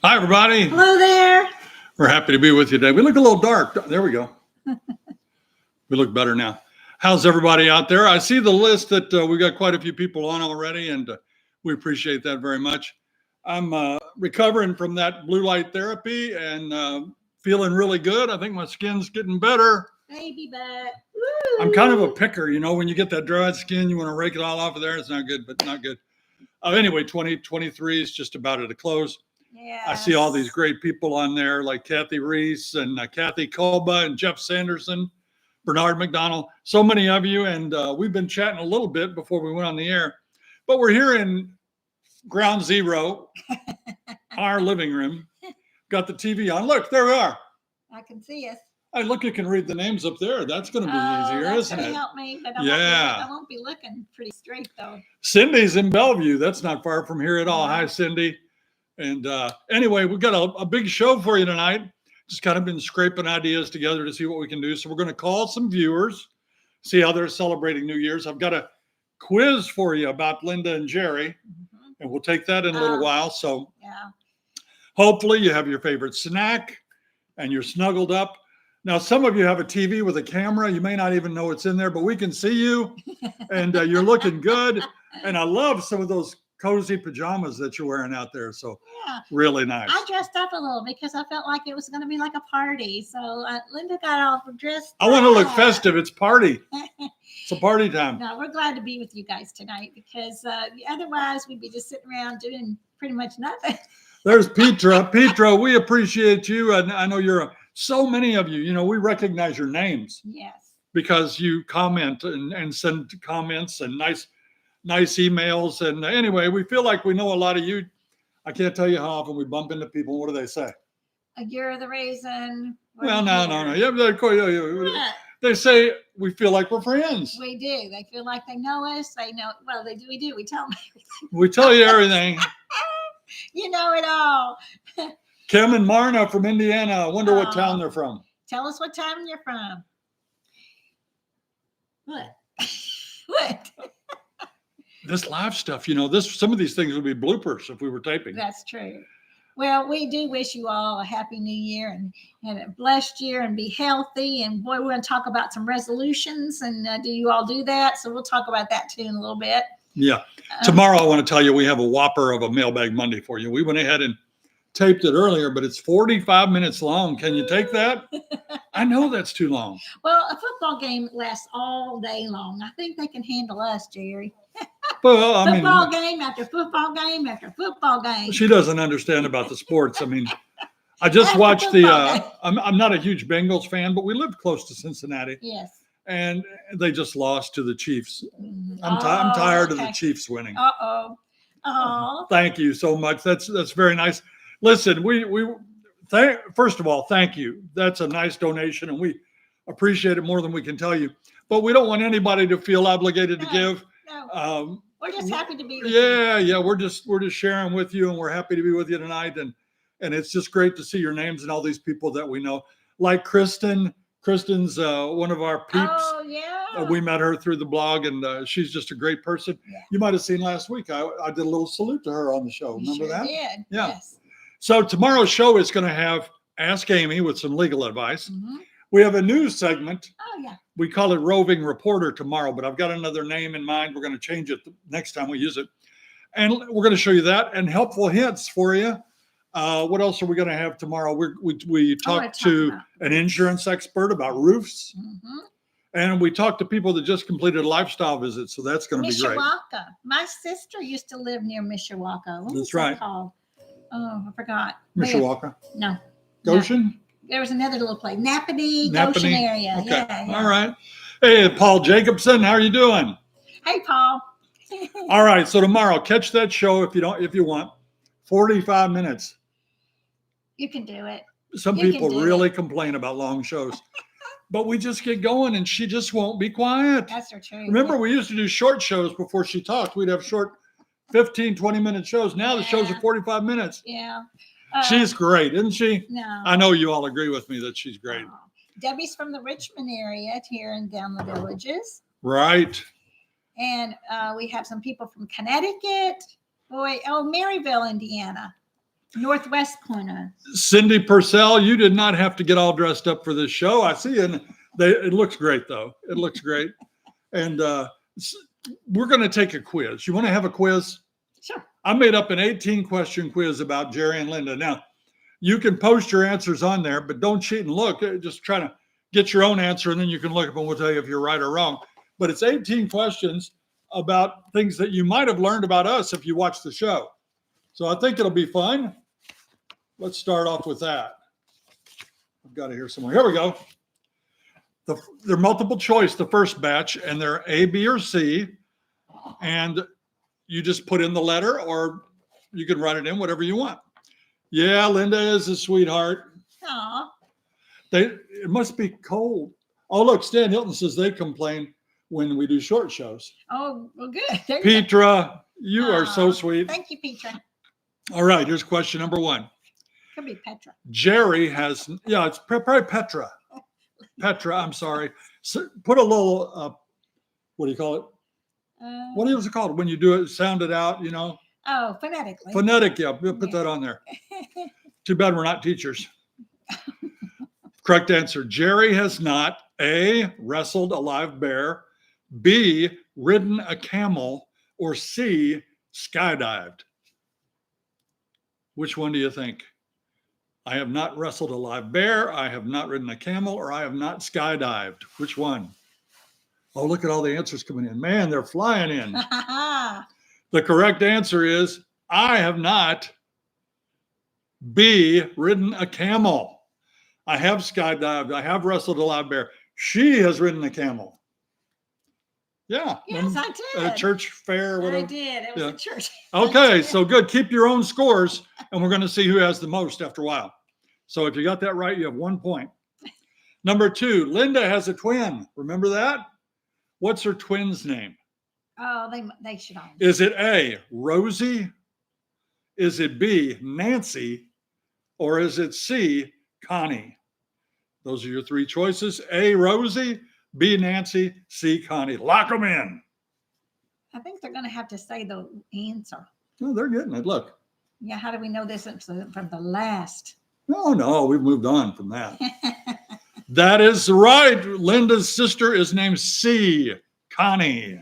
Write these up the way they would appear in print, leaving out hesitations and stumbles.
Hi, everybody. Hello there. We're happy to be with you today. We look a little dark. There we go. We look better now. How's everybody out there? I see the list that we got quite a few people on already, and we appreciate that very much. I'm recovering from that blue light therapy and feeling really good. I think my skin's getting better. Baby butt. I'm kind of a picker, you know, when you get that dried skin, you want to rake it all off of there. It's not good, but not good. Anyway, 2023 is just about at a close. Yes. I see all these great people on there like Kathy Reese and Kathy Kolba and Jeff Sanderson, Bernard McDonald, so many of you. And we've been chatting a little bit before we went on the air, but we're here in ground zero, our living room. Got the TV on. Look, there we are. I can see us. Hey, look, you can read the names up there. That's going to be easier, that's isn't gonna it? help me, but I won't be looking pretty straight though. Cindy's in Bellevue. That's not far from here at all. Yeah. Hi, Cindy. And anyway, we've got a big show for you tonight. Just kind of been scraping ideas together to see what we can do. So we're going to call some viewers, see how they're celebrating New Year's. I've got a quiz for you about Linda and Jerry, and we'll take that in a little while. So yeah. Hopefully you have your favorite snack and you're snuggled up. Now, some of you have a TV with a camera. You may not even know it's in there, but we can see you, and you're looking good. And I love some of those cozy pajamas that you're wearing out there. So Yeah. really nice. I dressed up a little because I felt like it was going to be like a party. So Linda got all dressed. I want to look festive. It's party. It's a party time. No, we're glad to be with you guys tonight because otherwise we'd be just sitting around doing pretty much nothing. There's Petra. Petra, we appreciate you. And I know so many of you, you know, we recognize your names. Yes. Because you comment and send comments and nice emails. And anyway, we feel like we know a lot of you. I can't tell you how often we bump into people. What do they say? You're the reason. Well, no. Yeah, they say we feel like we're friends. We do. They feel like they know us. They know. Well, they do. We do. We tell them everything. We tell you everything. You know it all. Kim and Marna from Indiana. I wonder what town they're from. Tell us what town you're from. What? What? This live stuff, you know, some of these things would be bloopers if we were taping. That's true. Well, we do wish you all a happy new year and a blessed year and be healthy. And boy, we're going to talk about some resolutions. And do you all do that? So we'll talk about that too in a little bit. Yeah. Tomorrow, I want to tell you, we have a whopper of a Mailbag Monday for you. We went ahead and taped it earlier, but it's 45 minutes long. Can you take that? I know that's too long. Well, a football game lasts all day long. I think they can handle us, Jerry. Well, I mean, football game after football game after football game. She doesn't understand about the sports. I mean, I just watched I'm not a huge Bengals fan, but we live close to Cincinnati. Yes. And they just lost to the Chiefs. Mm-hmm. I'm tired of the Chiefs winning. Oh. Thank you so much. That's very nice. Listen, first of all, thank you. That's a nice donation, and we appreciate it more than we can tell you. But we don't want anybody to feel obligated to give. No. We're just happy to be with you. Yeah. We're just sharing with you, and we're happy to be with you tonight. And it's just great to see your names and all these people that we know, like Kristen. Kristen's one of our peeps. Oh, yeah. We met her through the blog, and she's just a great person. Yeah. You might have seen last week. I did a little salute to her on the show. Remember that? Did. Yeah. Yes. So tomorrow's show is going to have Ask Amy with some legal advice. Mm-hmm. We have a news segment. Oh, yeah. We call it Roving Reporter tomorrow, but I've got another name in mind. We're going to change it next time we use it. And we're going to show you that and helpful hints for you. What else are we going to have tomorrow? We talked to an insurance expert about roofs. Mm-hmm. And we talked to people that just completed a lifestyle visit. So that's going to be great. Mishawaka. My sister used to live near Mishawaka. What was that called? Oh, I forgot. Mishawaka? No. Goshen? No. There was another little place. Napanee, Goshen area. Okay. Yeah. All right. Hey, Paul Jacobson, how are you doing? Hey, Paul. All right. So tomorrow, catch that show if you want. 45 minutes. You can do it. Some people really complain about long shows. But we just get going and she just won't be quiet. That's her truth. Remember, we used to do short shows before she talked. We'd have short 15, 20-minute shows. Now the shows are 45 minutes. Yeah. She's great, isn't she? No. I know you all agree with me that she's great. Debbie's from the Richmond area here in Down the Villages. Right. And we have some people from Connecticut. Maryville, Indiana. Northwest corner. Cindy Purcell, you did not have to get all dressed up for this show. I see, and it looks great, though. It looks great. And we're going to take a quiz. You want to have a quiz? Sure. I made up an 18-question quiz about Jerry and Linda. Now, you can post your answers on there, but don't cheat and look. Just try to get your own answer, and then you can look up and we'll tell you if you're right or wrong. But it's 18 questions about things that you might have learned about us if you watched the show. So I think it'll be fun. Let's start off with that. I've got it here somewhere. Here we go. They're multiple choice, the first batch, and they're A, B, or C. And you just put in the letter, or you can write it in, whatever you want. Yeah, Linda is a sweetheart. Aw. It must be cold. Oh, look, Stan Hilton says they complain when we do short shows. Oh, well, good. There you go. Petra, you are so sweet. Thank you, Petra. All right, here's question number 1. Could be Petra. Jerry has, it's probably Petra. Petra, I'm sorry. So put a little, what do you call it? What is it called when you do it, sound it out, Oh, phonetically. Phonetic, yeah. Put that on there. Too bad we're not teachers. Correct answer. Jerry has not A, wrestled a live bear, B, ridden a camel, or C, skydived. Which one do you think? I have not wrestled a live bear, I have not ridden a camel, or I have not skydived. Which one? Oh, look at all the answers coming in. Man, they're flying in. The correct answer is I have not B, ridden a camel. I have skydived. I have wrestled a live bear. She has ridden a camel. Yeah. Yes, I did. At a church fair or whatever. I did. It was a church. Okay, so good. Keep your own scores, and we're going to see who has the most after a while. So if you got that right, you have 1 point. Number 2, Linda has a twin. Remember that? What's her twin's name? Oh, they should all. Is it A, Rosie? Is it B, Nancy? Or is it C, Connie? Those are your 3 choices. A, Rosie, B, Nancy, C, Connie. Lock them in. I think they're going to have to say the answer. No, they're getting it. Look. Yeah, how do we know this from the last? No, we've moved on from that. That is right. Linda's sister is named C, Connie.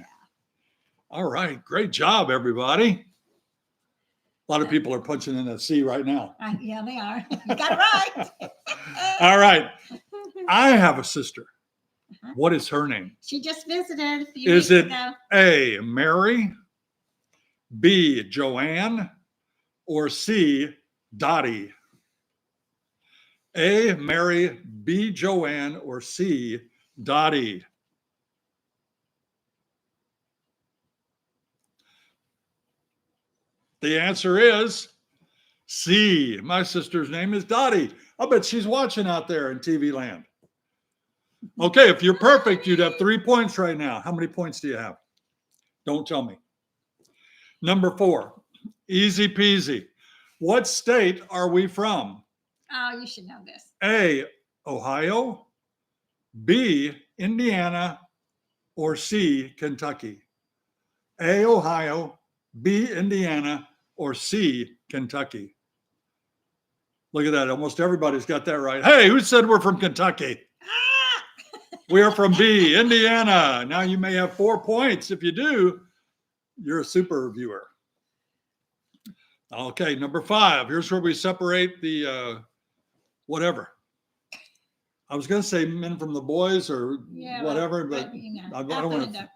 All right. Great job, everybody. A lot of people are punching in that C right now. Yeah, they are. You got it right. All right. I have a sister. What is her name? She just visited a few weeks ago. A, Mary, B, Joanne, or C, Dottie? A, Mary, B, Joanne, or C, Dottie? The answer is C. My sister's name is Dottie. I bet she's watching out there in TV land. Okay, if you're perfect, you'd have 3 points right now. How many points do you have? Don't tell me. Number 4, easy peasy. What state are we from? Oh, you should know this. A, Ohio, B, Indiana, or C, Kentucky? A, Ohio, B, Indiana, or C, Kentucky? Look at that. Almost everybody's got that right. Hey, who said we're from Kentucky? We are from B, Indiana. Now you may have 4 points. If you do, you're a super viewer. Okay, number 5. Here's where we separate the whatever. I was going to say men from the boys or whatever, but I don't want to.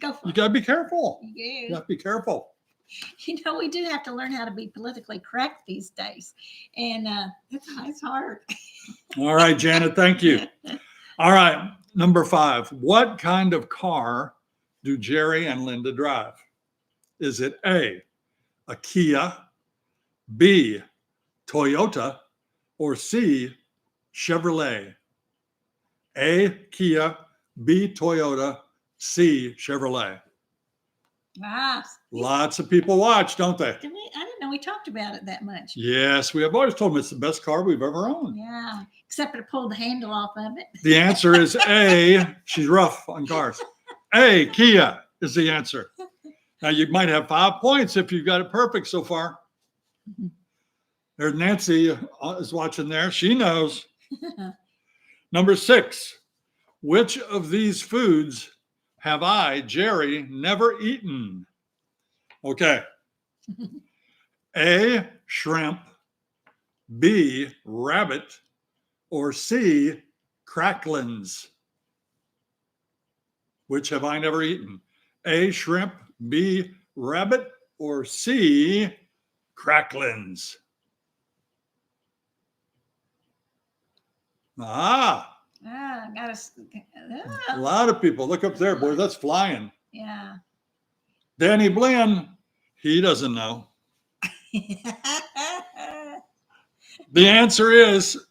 Go for it. You got to be careful. You got to be careful. We do have to learn how to be politically correct these days. And it's hard. All right, Janet, thank you. All right, number 5. What kind of car do Jerry and Linda drive? Is it A, a Kia, B, Toyota, or C, Chevrolet? A, Kia, B, Toyota, C, Chevrolet. Wow. Lots of people watch, don't they? I didn't know we talked about it that much. Yes, we have always told them it's the best car we've ever owned. Yeah, except for to pull the handle off of it. The answer is A. She's rough on cars. A, Kia is the answer. Now, you might have 5 points if you got it perfect so far. There's Nancy is watching there. She knows. Number 6. Which of these foods have I, Jerry, never eaten? Okay. A, shrimp, B, rabbit, or C, cracklins? Which have I never eaten? A, shrimp, B, rabbit, or C, cracklins? Ah, Got a lot of people. Look up there, boy. That's flying. yeah. Danny Blinn, he doesn't know. The answer is,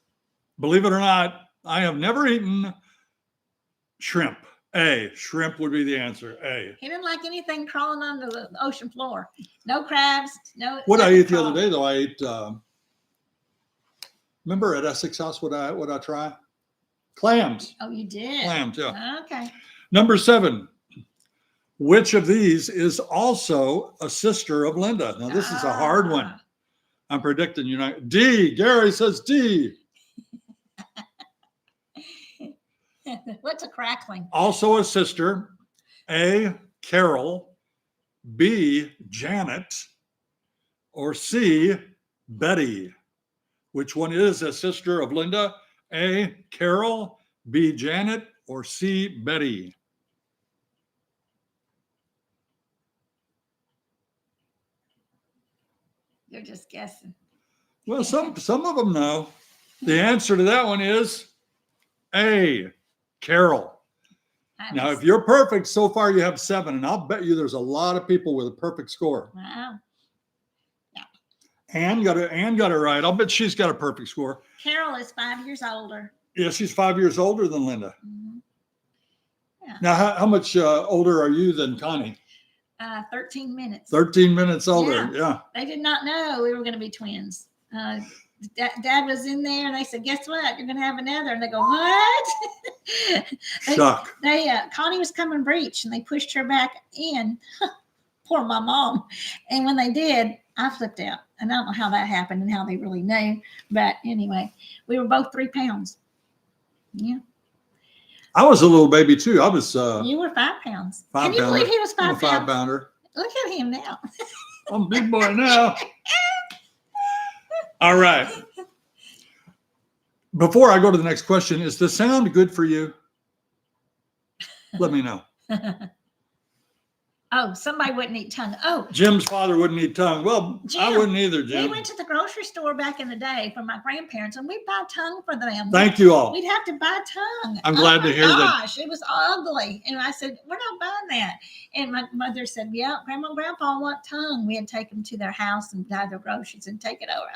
believe it or not, I have never eaten shrimp. A, shrimp would be the answer. A. He didn't like anything crawling under the ocean floor. No crabs. No. What I nothing ate the other crawling. day, though, I ate. Remember at Essex House, what I try? Clams. Oh, you did. Clams, yeah. Okay. Number 7. Which of these is also a sister of Linda? Now, this is a hard one. I'm predicting you're not. D. Gary says D. What's a crackling? Also a sister. A. Carol. B. Janet. Or C. Betty. Which one is a sister of Linda? A. Carol. B. Janet. Or C. Betty. You're just guessing. Well, some of them know. The answer to that one is A. Carol. Now, if you're perfect, so far you have 7, and I'll bet you there's a lot of people with a perfect score. Wow. Ann got it right. I'll bet she's got a perfect score. Carol is 5 years older. Yeah, she's 5 years older than Linda. Mm-hmm. Yeah. Now, how much older are you than Connie? 13 minutes. 13 minutes older. Yeah. They did not know we were going to be twins. Dad was in there, and they said, "Guess what? You're going to have another." And they go, "What?" Shock. Connie was coming breech, and they pushed her back in. Poor my mom. And when they did, I flipped out. And I don't know how that happened and how they really knew. But anyway, we were both 3 pounds. Yeah. I was a little baby too. I was. You were 5 pounds. 5 Can you pounder. believe he was 5 I'm a 5 pounds? pounder. Look at him now. I'm a big boy now. All right. Before I go to the next question, is the sound good for you? Let me know. Oh, somebody wouldn't eat tongue. Oh, Jim's father wouldn't eat tongue. Well, I Jim, wouldn't either, we Jim. went to the grocery store back in the day for my grandparents, and we'd buy tongue for them. Thank you all. We'd have to buy tongue. I'm glad to hear that. Gosh, it was ugly. And I said, "We're not buying that." And my mother said, "Yeah, Grandma and Grandpa want tongue." We had to take them to their house and buy their groceries and take it over.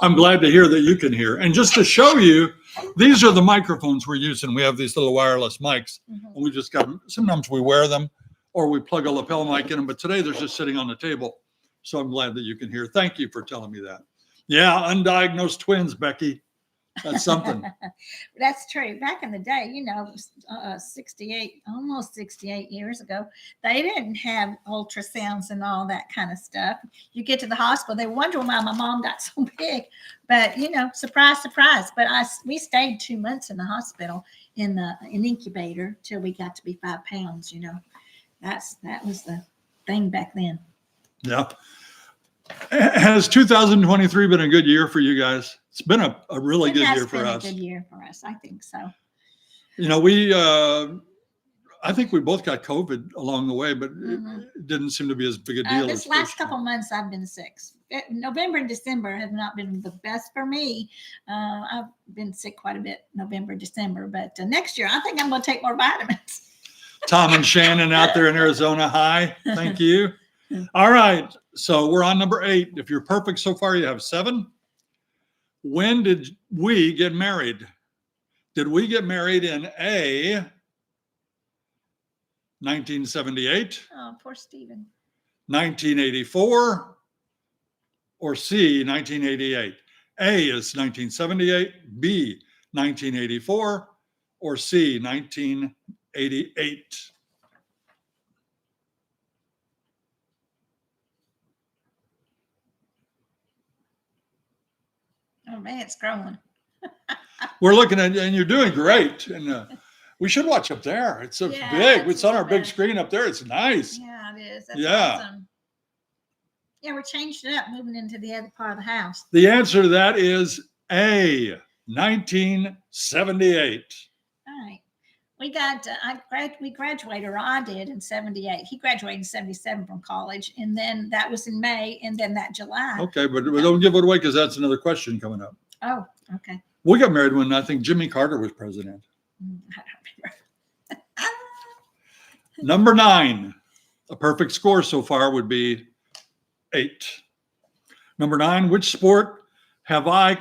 I'm glad to hear that you can hear. And just to show you, these are the microphones we're using. We have these little wireless mics, and we just got them. Sometimes we wear them or we plug a lapel mic in them, but today they're just sitting on the table. So I'm glad that you can hear. Thank you for telling me that. Yeah, undiagnosed twins, Becky. That's something. That's true. Back in the day, 68, almost 68 years ago, they didn't have ultrasounds and all that kind of stuff. You get to the hospital, they wonder why my mom got so big. But, surprise, surprise. But we stayed 2 months in the hospital in an incubator till we got to be 5 pounds, That was the thing back then. Yeah. Has 2023 been a good year for you guys? It's been a really good year for us. It has been a good year for us. I think so. I think we both got COVID along the way, but it didn't seem to be as big a deal. This last couple months, I've been sick. November and December have not been the best for me. I've been sick quite a bit November, December, but next year, I think I'm going to take more vitamins. Tom and Shannon out there in Arizona. Hi. Thank you. All right. So we're on number 8. If you're perfect so far, you have 7. When did we get married? Did we get married in A, 1978? Oh, poor Stephen. 1984? Or C, 1988? A is 1978, B, 1984, or C, 1988? man, it's growing. We're looking at, and you're doing great. And we should watch up there. It's so Yeah, big. that's It's on our big better. screen up there. It's nice. Yeah, it is. That's Yeah. awesome. Yeah, we're changed it up, moving into the other part of the house. The answer to that is A, 1978. All right. We got, we graduated, or I did, in 78. He graduated in 77 from college. And then that was in May. And then that July. Okay, but don't give it away because that's another question coming up. Oh, okay. We got married when I think Jimmy Carter was president. I don't remember. Number 9, a perfect score so far would be 8. Number 9, which sport have I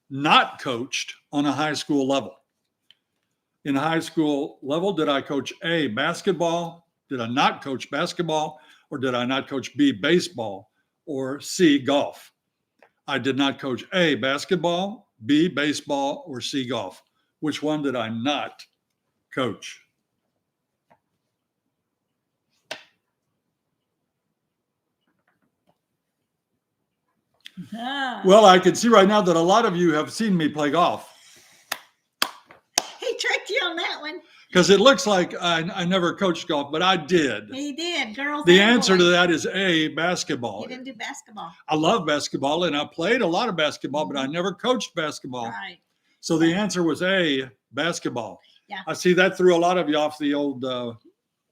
not coached on a high school level? In a high school level, did I coach A, basketball? Did I not coach basketball? Or did I not coach B, baseball? Or C, golf? I did not coach A, basketball, B, baseball, or C, golf. Which one did I not coach? Ah. Well, I can see right now that a lot of you have seen me play golf He tricked you on that one. because it looks like I never coached golf, but I did. He did. Girls. The and answer to boys. that is A, basketball. He didn't do basketball. I love basketball and I played a lot of basketball, but I never coached basketball. Right. So the answer was A, basketball. Yeah. I see that threw a lot of you off the old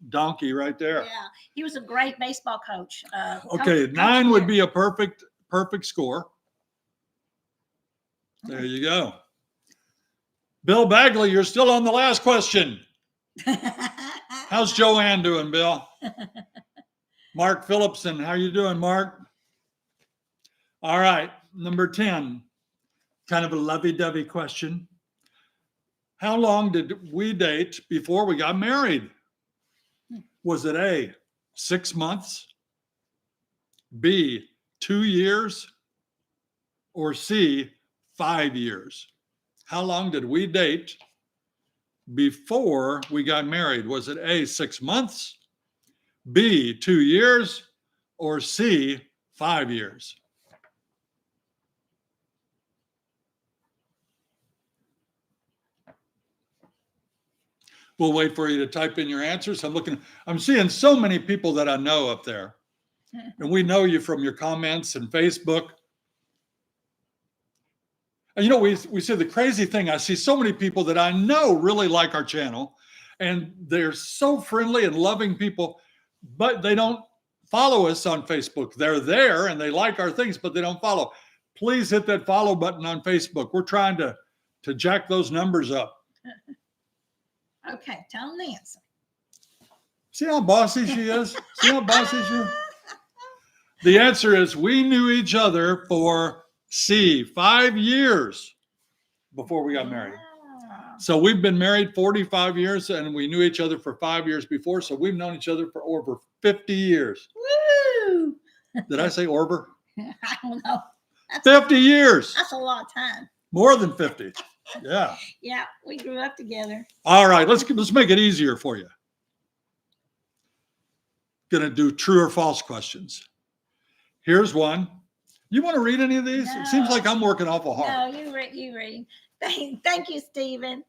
donkey right there. Yeah. He was a great baseball coach. Okay, 9 would be a perfect score. There you go. Bill Bagley, you're still on the last question. How's Joanne doing, Bill? Mark Phillipson, how you doing, Mark? All right, number 10, kind of a lovey-dovey question. How long did we date before we got married? Was it A, 6 months, B, 2 years, or C, 5 years? How long did we date before we got married? Was it A, 6 months, B, 2 years, or C, 5 years? We'll wait for you to type in your answers. I'm seeing so many people that I know up there. And we know you from your comments and Facebook. And you know, we see the crazy thing. I see so many people that I know really like our channel, and they're so friendly and loving people, but they don't follow us on Facebook. They're there and they like our things, but they don't follow. Please hit that follow button on Facebook. We're trying to jack those numbers up. Okay, tell him the answer. See how bossy she is? See how bossy she is? The answer is we knew each other for C, 5 years before we got married. Wow. So we've been married 45 years and we knew each other for 5 years before. So we've known each other for over 50 years. Woo! Did I say over? I don't know. 50 years. That's a lot of time. More than 50. Yeah. Yeah, we grew up together. All right. Let's make it easier for you. Gonna do true or false questions. Here's one. You want to read any of these? No. It seems like I'm working awful hard. No, you read. Thank you, Stephen.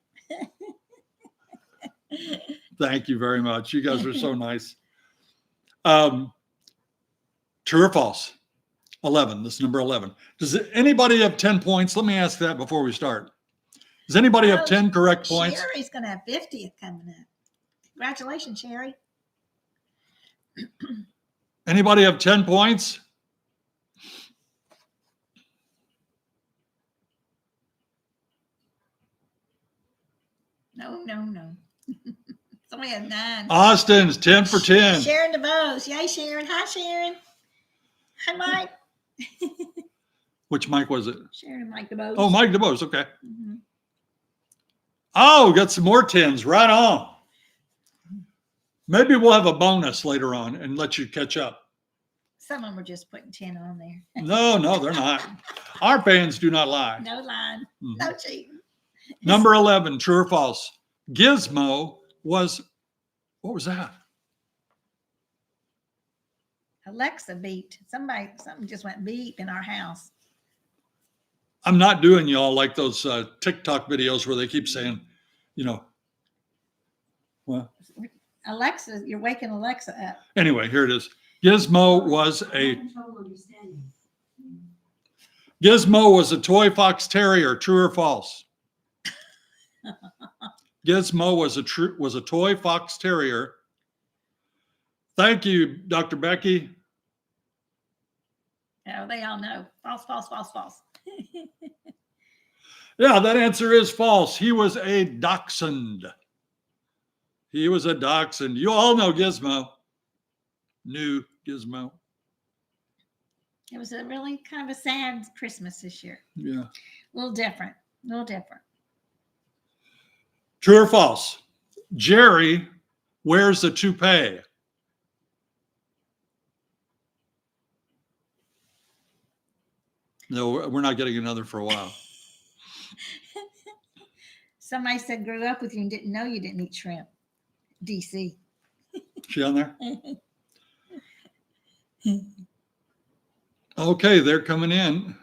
Thank you very much. You guys are so nice. True or false? 11. This is number 11. Does anybody have 10 points? Let me ask that before we start. Does anybody have 10 correct points? Sherry's going to have 50th coming up. Congratulations, Sherry. Anybody have 10 points? No. Somebody had 9. Austin's 10 for 10. Sharon DeVos. Yay, Sharon. Hi, Sharon. Hi, Mike. Which Mike was it? Sharon and Mike DeVos. Oh, Mike DeBose. Okay. Mm-hmm. Oh, got some more 10s. Right on. Maybe we'll have a bonus later on and let you catch up. Some of them are just putting 10 on there. No, they're not. Our fans do not lie. No lying. Mhm. No cheating. Number 11, true or false? Gizmo was, what was that? Alexa beeped. Something just went beep in our house. I'm not doing y'all like those TikTok videos where they keep saying, well, Alexa, you're waking Alexa up. anyway, here it is. Gizmo was a toy fox terrier. True or false? Gizmo was a toy fox terrier. Thank you, Dr. Becky. Oh, they all know. False, false, false, false. Yeah, that answer is false. He was a dachshund. He was a dachshund. You all know Gizmo. New Gizmo. It was a really kind of a sad Christmas this year. Yeah. A little different. A little different. True or false? Jerry wears a toupee. No, we're not getting another for a while. Somebody said grew up with you and didn't know you didn't eat shrimp. DC. She on there? Okay, they're coming in.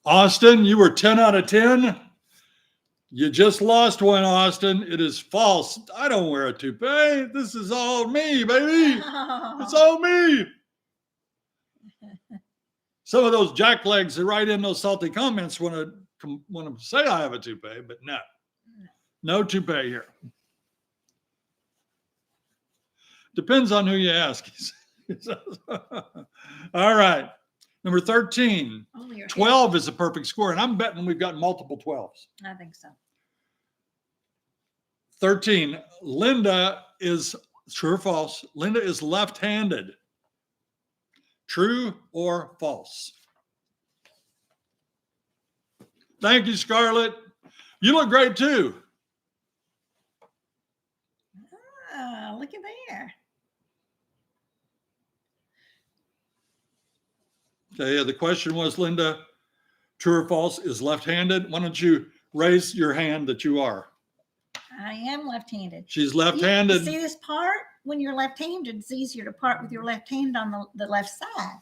Austin, you were 10 out of 10. You just lost one, Austin. It is false. I don't wear a toupee. This is all me, baby. It's all me. Some of those jacklegs that write in those salty comments want to say I have a toupee, but no toupee here. Depends on who you ask. All right. Number 13. 12 is a perfect score, and I'm betting we've got multiple 12s. I think so. 13. Linda is, true or false? Linda is left-handed. True or false? Thank you, Scarlett. You look great too. Oh, look at there. Okay, the question was, Linda, true or false, is left-handed? Why don't you raise your hand that you are? I am left-handed. She's left-handed. You see this part? When you're left-handed, it's easier to part with your left hand on the left side.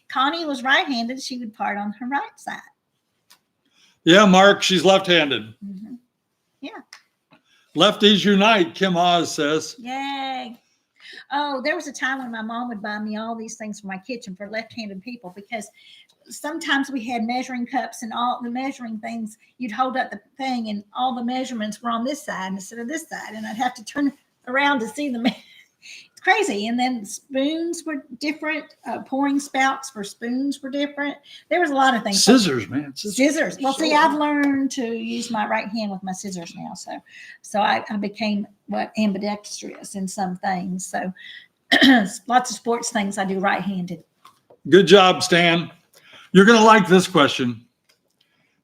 Connie was right-handed. She would part on her right side. Yeah, Mark, she's left-handed. Mm-hmm. Yeah. Lefties unite, Kim Oz says. Yay. Oh, there was a time when my mom would buy me all these things for my kitchen for left-handed people, because sometimes we had measuring cups and all the measuring things. You'd hold up the thing and all the measurements were on this side instead of this side. And I'd have to turn around to see them. It's crazy. And then spoons were different. Pouring spouts for spoons were different. There was a lot of things. Scissors, man. Scissors. Well, see, I've learned to use my right hand with my scissors now. So I became ambidextrous in some things. So lots of sports things I do right-handed. Good job, Stan. You're going to like this question.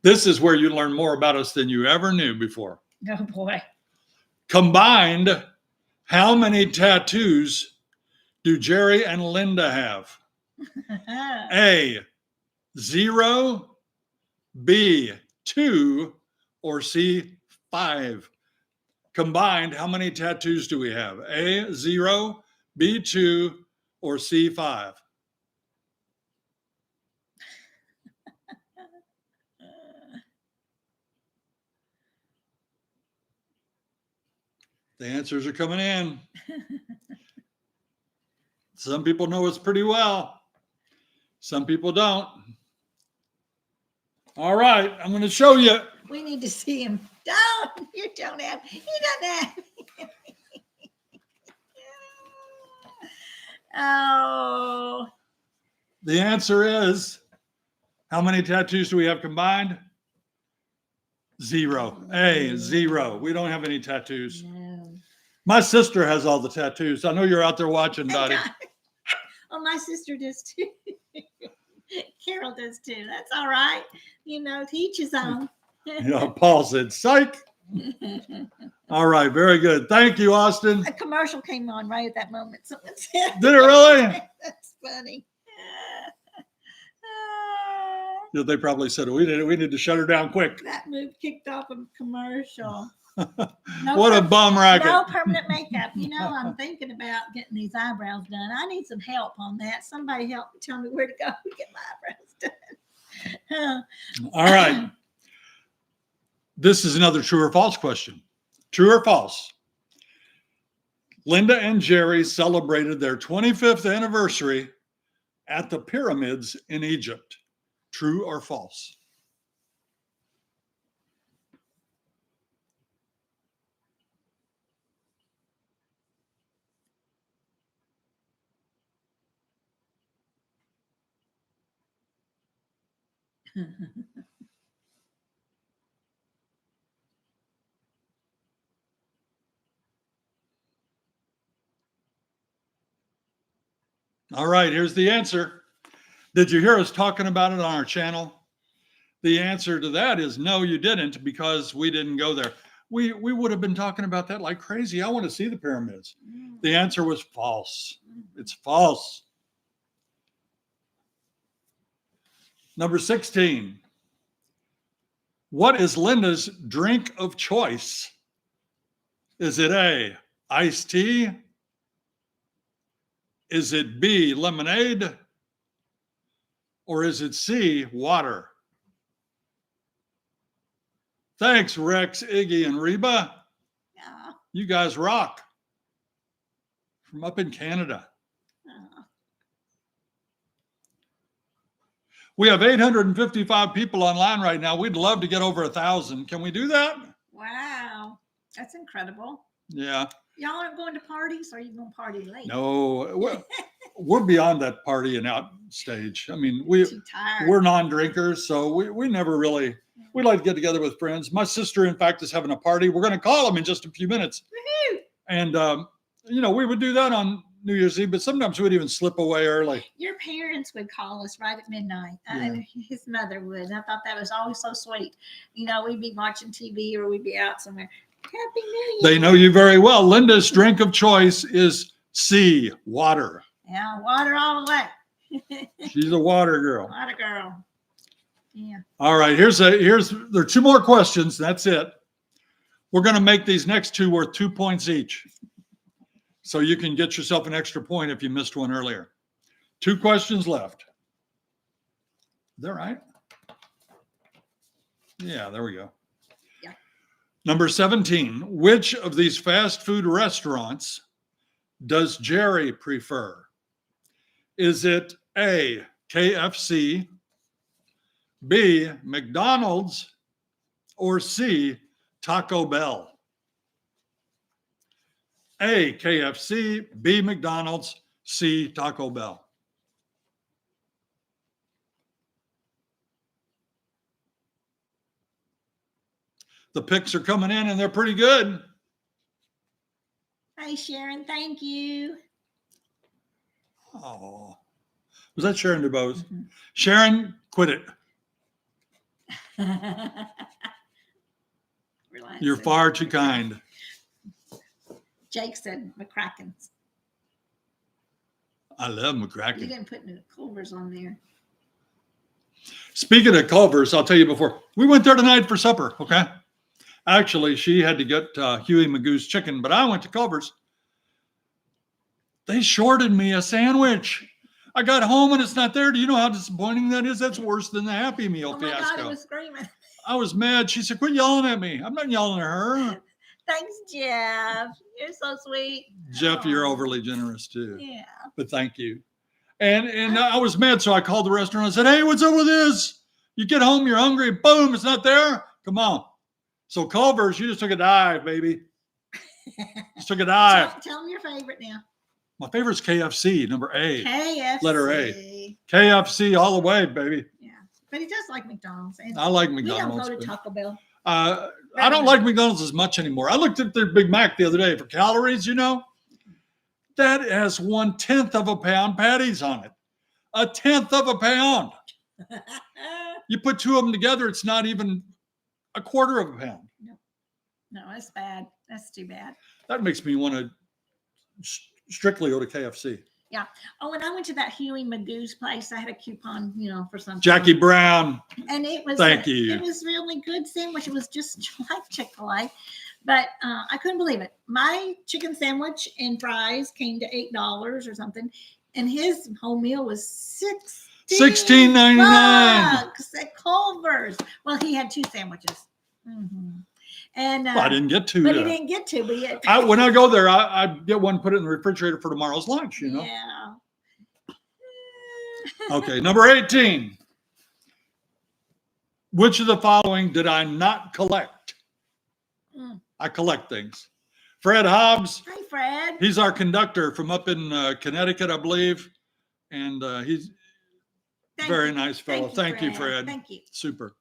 This is where you learn more about us than you ever knew before. Oh, boy. Combined, how many tattoos do Jerry and Linda have? A, 0, B, 2, or C, 5? Combined, how many tattoos do we have? A, 0, B, 2, or C, 5? The answers are coming in. Some people know us pretty well. Some people don't. All right, I'm going to show you. We need to see him. Don't. You don't have. He doesn't have. Oh. The answer is, how many tattoos do we have combined? 0. A, 0. We don't have any tattoos. No. My sister has all the tattoos. I know you're out there watching, Dottie. Oh, my sister does too. Carol does too. That's all right. To each his own. Paul said, psych. All right, very good. Thank you, Austin. A commercial came on right at that moment. Someone said, did it really? That's funny. They probably said, we need to shut her down quick. That move kicked off a commercial. What a bum racket. No permanent makeup. I'm thinking about getting these eyebrows done. I need some help on that. Somebody help me, tell me where to go to get my eyebrows done. All right. This is another true or false question. True or false? Linda and Jerry celebrated their 25th anniversary at the pyramids in Egypt. True or false? All right, here's the answer. Did you hear us talking about it on our channel? The answer to that is no, you didn't, because we didn't go there. We would have been talking about that like crazy. I want to see the pyramids. The answer was false. It's false. Number 16. What is Linda's drink of choice? Is it A, iced tea? Is it B, lemonade? Or is it C, water? Thanks, Rex, Iggy, and Reba. Yeah. You guys rock. From up in Canada. We have 855 people online right now. We'd love to get over 1,000. Can we do that? Wow. That's incredible. Yeah. Y'all aren't going to parties, or are you going to party late? No, we're beyond that party and out stage. I mean, Too tired. we're non-drinkers, so we never really, we like to get together with friends. My sister, in fact, is having a party. We're going to call them in just a few minutes. Woohoo! And, you know, we would do that on New Year's Eve, but sometimes we'd even slip away early. Your parents would call us right at midnight. Yeah. His mother would. And I thought that was always so sweet. You know, we'd be watching TV or we'd be out somewhere. Happy New Year. They know you very well. Linda's drink of choice is C, water. Yeah, water all the way. She's a water girl. Water girl. Yeah. All right, there are 2 more questions. That's it. We're going to make these next 2 worth 2 points each. So you can get yourself an extra point if you missed one earlier. 2 questions left. Is that right? Yeah, there we go. Yeah. Number 17. Which of these fast food restaurants does Jerry prefer? Is it A, KFC, B, McDonald's, or C, Taco Bell? A, KFC, B, McDonald's, C, Taco Bell. The picks are coming in and they're pretty good. Hey, Sharon, thank you. Oh, was that Sharon DuBose? Mm-hmm. Sharon, quit it. You're far too kind. Jake said McCracken's. I love You McCracken. didn't put no Culver's on there. Speaking of Culver's, I'll tell you before, we went there tonight for supper, okay? Actually, she had to get Huey Magoo's chicken, but I went to Culver's. They shorted me a sandwich. I got home and it's not there. Do you know how disappointing that is? That's worse than the Happy Meal Oh my God, fiasco. I was screaming. I was mad. She said, quit yelling at me. I'm not yelling at her. Thanks, Jeff. You're so sweet. Jeff, Oh. you're overly generous too. Yeah. But thank you. And I was mad, so I called the restaurant and said, hey, what's up with this? You get home, you're hungry, boom, it's not there. Come on. So Culver's, you just took a dive, baby. Just took a dive. Tell them your favorite now. My favorite's KFC, number A. KFC. Letter A. KFC all the way, baby. Yeah. But he does like McDonald's. And I like we McDonald's. don't go to Taco Bell. I don't like McDonald's as much anymore. I looked at their Big Mac the other day for calories, you know. That has 1/10 of a pound patties on it. 1/10 of a pound. You put 2 of them together, it's not even 1/4 of a pound. No, that's bad. That's too bad. That makes me want to strictly go to KFC. Oh, when I went to that Huey Magoo's place, I had a coupon, you know, for something. Jackie Brown. And it was Thank you. It was really good sandwich. It was just like Chick-fil-A, but I couldn't believe it. My chicken sandwich and fries came to $8 or something, and his whole meal was $6. $16.99. At Culver's. Well, he had 2 sandwiches. Mm-hmm. And Well, I didn't get to. But he didn't get to. But yet, when I go there, I get one, put it in the refrigerator for tomorrow's lunch. You know. Yeah. Okay, number 18. Which of the following did I not collect? I collect things. Fred Hobbs. Hi, Fred. He's our conductor from up in Connecticut, I believe. And he's very nice fellow. Thank you, Fred. Thank you. Super.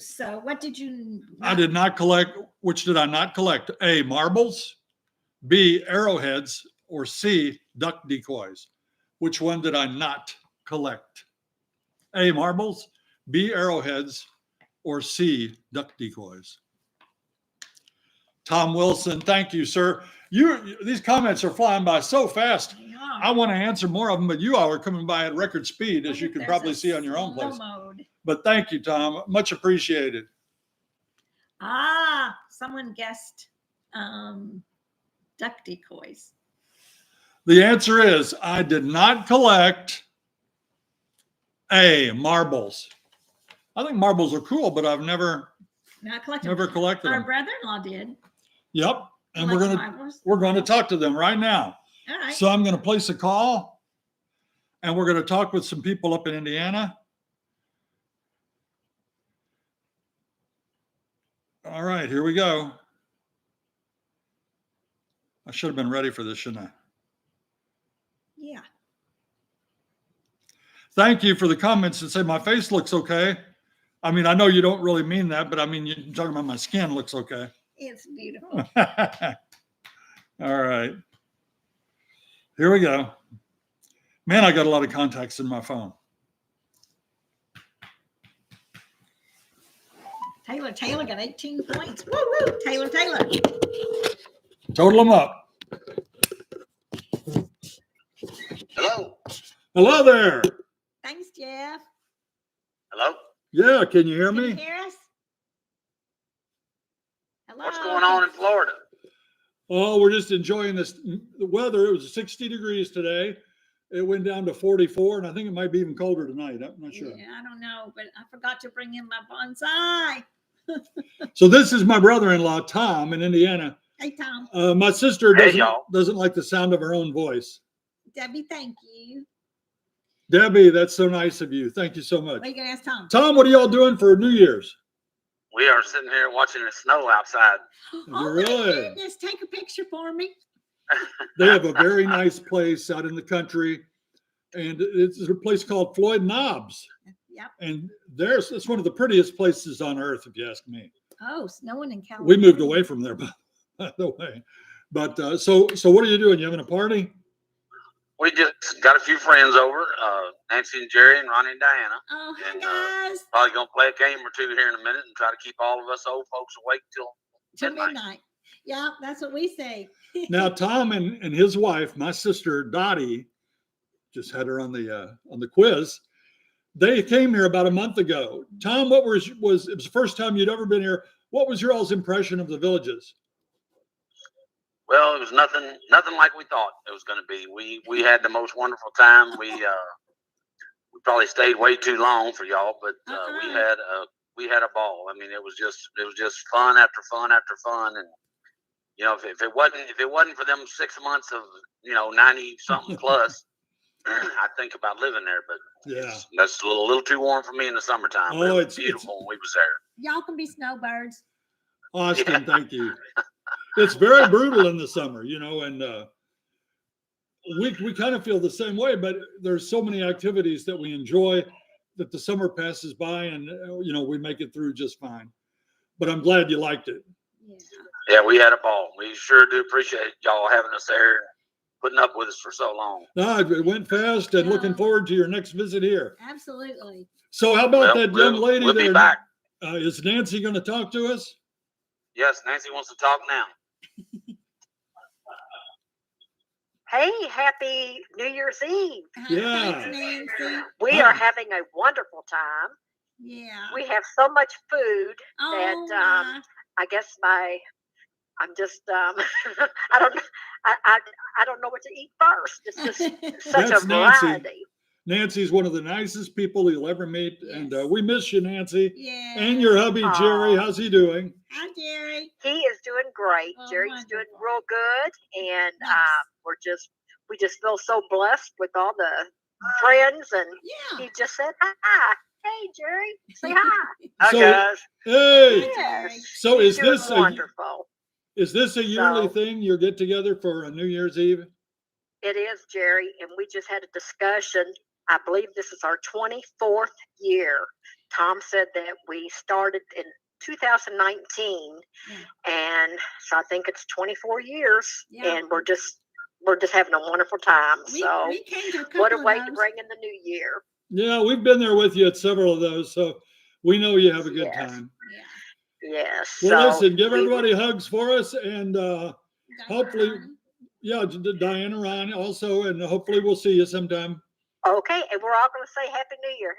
So what did you not? I did not collect. Which did I not collect? A, marbles, B, arrowheads, or C, duck decoys. Which one did I not collect? A, marbles, B, arrowheads, or C, duck decoys. Tom Wilson, thank you, sir. These comments are flying by so fast. I want to answer more of them, but you all are coming by at record speed, as you can probably see on your own place. But thank you, Tom. Much appreciated. Someone guessed duck decoys. The answer is I did not collect A, marbles. I think marbles are cool, but I've never collected them. Our brother-in-law did. Yep. And we're going to talk to them right now. All right. So I'm going to place a call, and we're going to talk with some people up in Indiana. All right, here we go. I should have been ready for this, shouldn't I? Yeah. Thank you for the comments that say my face looks okay. I mean, I know you don't really mean that, but I mean, you're talking about my skin looks okay. It's beautiful. All right. Here we go. Man, I got a lot of contacts in my phone. Taylor got 18 points. Woo, woo. Taylor. Total them up. Hello. Hello there. Thanks, Jeff. Hello. Yeah, can you hear me? Can you hear us? Hello. What's going on in Florida? Oh, we're just enjoying the weather. It was 60 degrees today. It went down to 44, and I think it might be even colder tonight. I'm not sure. Yeah, I don't know, but I forgot to bring in my bonsai. So this is my brother-in-law, Tom, in Indiana. Hey, Tom. My sister Hey, doesn't like the sound of her own voice. Debbie, thank you. Debbie, that's so nice of you. Thank you so much. What are you going to ask Tom? Tom, what are y'all doing for New Year's? We are sitting here watching the snow outside. Oh, Really? my goodness. Take a picture for me. They have a very nice place out in the country, and it's a place called Floyd Knobs. Yep. And it's one of the prettiest places on earth, if you ask me. Oh, snowing in California. We moved away from there, by the way. But so what are you doing? You having a party? We just got a few friends over, Nancy and Jerry and Ronnie and Diana. Oh, hi, And, guys. Probably going to play a game or two here in a minute and try to keep all of us old folks awake till midnight. Yeah, that's what we say. Now, Tom and his wife, my sister Dottie, just had her on the quiz. They came here about a month ago. Tom, it was the first time you'd ever been here. What was your all's impression of the villages? Well, it was nothing like we thought it was going to be. We had the most wonderful time. We probably stayed way too long for y'all, but we had a ball. I mean, it was just fun after fun after fun, and you know, if it wasn't for them 6 months of 90 something plus, I'd think about living there. But yeah, that's a little too warm for me in the summertime. Oh, it's beautiful when we was there. Y'all can be snowbirds. Austin, thank you. It's very brutal in the summer, and we kind of feel the same way, but there's so many activities that we enjoy that the summer passes by, and we make it through just fine. But I'm glad you liked it. Yeah, we had a ball. We sure do appreciate y'all having us there, putting up with us for so long. No, it went fast, and looking forward to your next visit here. Absolutely. So how about that young lady we'll there? Be back. Is Nancy going to talk to us? Yes, Nancy wants to talk now. Hey, happy New Year's Eve. Yeah. Thanks, Nancy. We are having a wonderful time. Yeah. We have so much food Oh, that I guess I'm just I don't know what to eat first. It's just such That's a Nancy. variety. Nancy's one of the nicest people you'll ever meet. And we miss you, Nancy. Yeah. And your hubby, Jerry. Aw. How's he doing? Hi, Jerry. He is doing great. Oh, Jerry's doing wonderful. real good, and Nice. we just feel so blessed with all the friends. And Yeah. he just said hi. Hey, Jerry, say hi. Hi, So- guys. Hey, Yes. so He's is doing this wonderful? is this a yearly So- thing? Your get together for a New Year's Eve? It is, Jerry, and we just had a discussion. I believe this is our 24th year. Tom said that we started in 2019, and so I think it's 24 years, Yeah. and we're just having a wonderful time. So We came to a couple what a of way to those. bring in the new year. Yeah, we've been there with you at several of those, so we know you have a good Yes. time. Yeah. Yes. Well, so listen, give we- everybody hugs for us, and hopefully, Diane. yeah, Diana, Ryan also, and hopefully we'll see you sometime. Okay, and we're all going to say Happy New Year.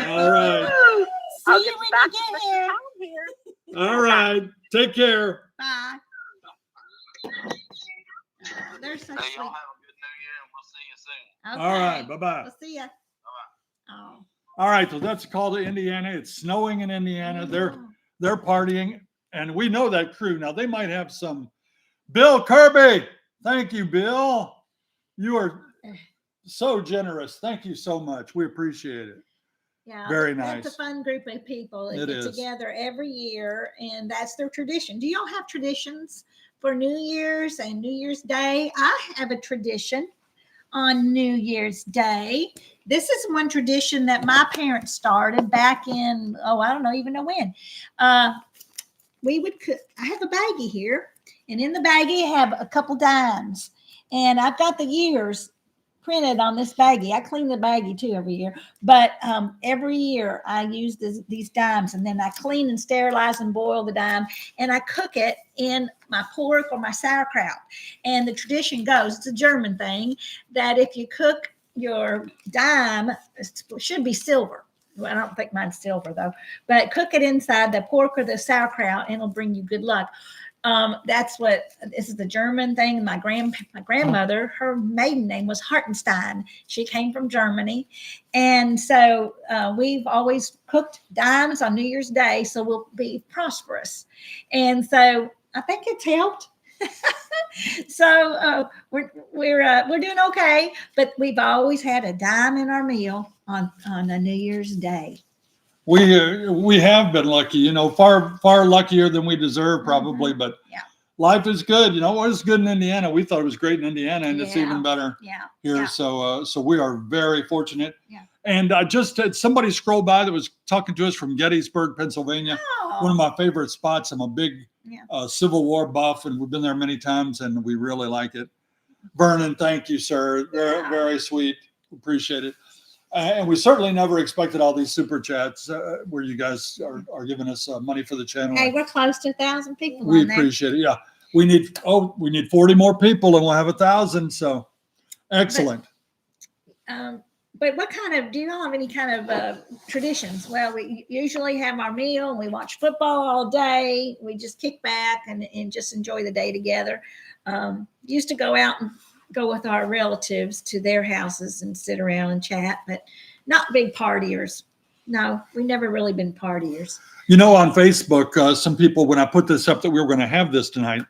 All right, Woo! See I'll you get when back you to get Mr. here. Tom here. all right. Take care. Bye. Oh, they're so Hey, sweet. y'all have a good New Year, and we'll see you soon. Okay. All right, bye-bye. We'll see ya. Oh. All right, so that's a call to Indiana. It's snowing in Indiana. Oh. They're partying, and we know that crew. Now they might have some. Bill Kirby, thank you, Bill. You are so generous. Thank you so much. We appreciate it. Yeah, Very That's nice. a fun group of people that It get is. together every year, and that's their tradition. Do y'all have traditions for New Year's and New Year's Day? I have a tradition on New Year's Day. This is one tradition that my parents started back in, I don't know, even know when. We would cook. I have a baggie here, and in the baggie I have a couple dimes, and I've got the years printed on this baggie. I clean the baggie too every year, but every year I use these dimes, and then I clean and sterilize and boil the dime, and I cook it in my pork or my sauerkraut. And the tradition goes, it's a German thing, that if you cook your dime, it should be silver. Well, I don't think mine's silver though, but cook it inside the pork or the sauerkraut, and it'll bring you good luck. This is the German thing. My grandmother, her maiden name was Hartenstein. She came from Germany. And so we've always cooked dimes on New Year's Day, so we'll be prosperous. And so I think it's helped. So we're doing okay, but we've always had a dime in our meal on a New Year's Day. We have been lucky, far luckier than we deserve probably, but Yeah. life is good. What is good in Indiana? We thought it was great in Indiana, and it's Yeah. even better Yeah. here. Yeah. So we are very fortunate. Yeah. And I just had somebody scroll by that was talking to us from Gettysburg, Pennsylvania. One of Oh, my favorite spots. I'm a big yeah. Civil War buff, and we've been there many times, and we really like it. Vernon, thank you, sir. Very, Yeah. very sweet. Appreciate it. And we certainly never expected all these super chats where you guys are giving us money for the channel. Hey, we're close to 1,000 people We on there. appreciate it. Yeah, we need 40 more people, and we'll have 1,000. So excellent. But do you all have any kind of traditions? Well, we usually have our meal and we watch football all day. We just kick back and just enjoy the day together. Used to go out and go with our relatives to their houses and sit around and chat, but not big partiers. No, we've never really been partiers. On Facebook, some people, when I put this up that we were going to have this tonight,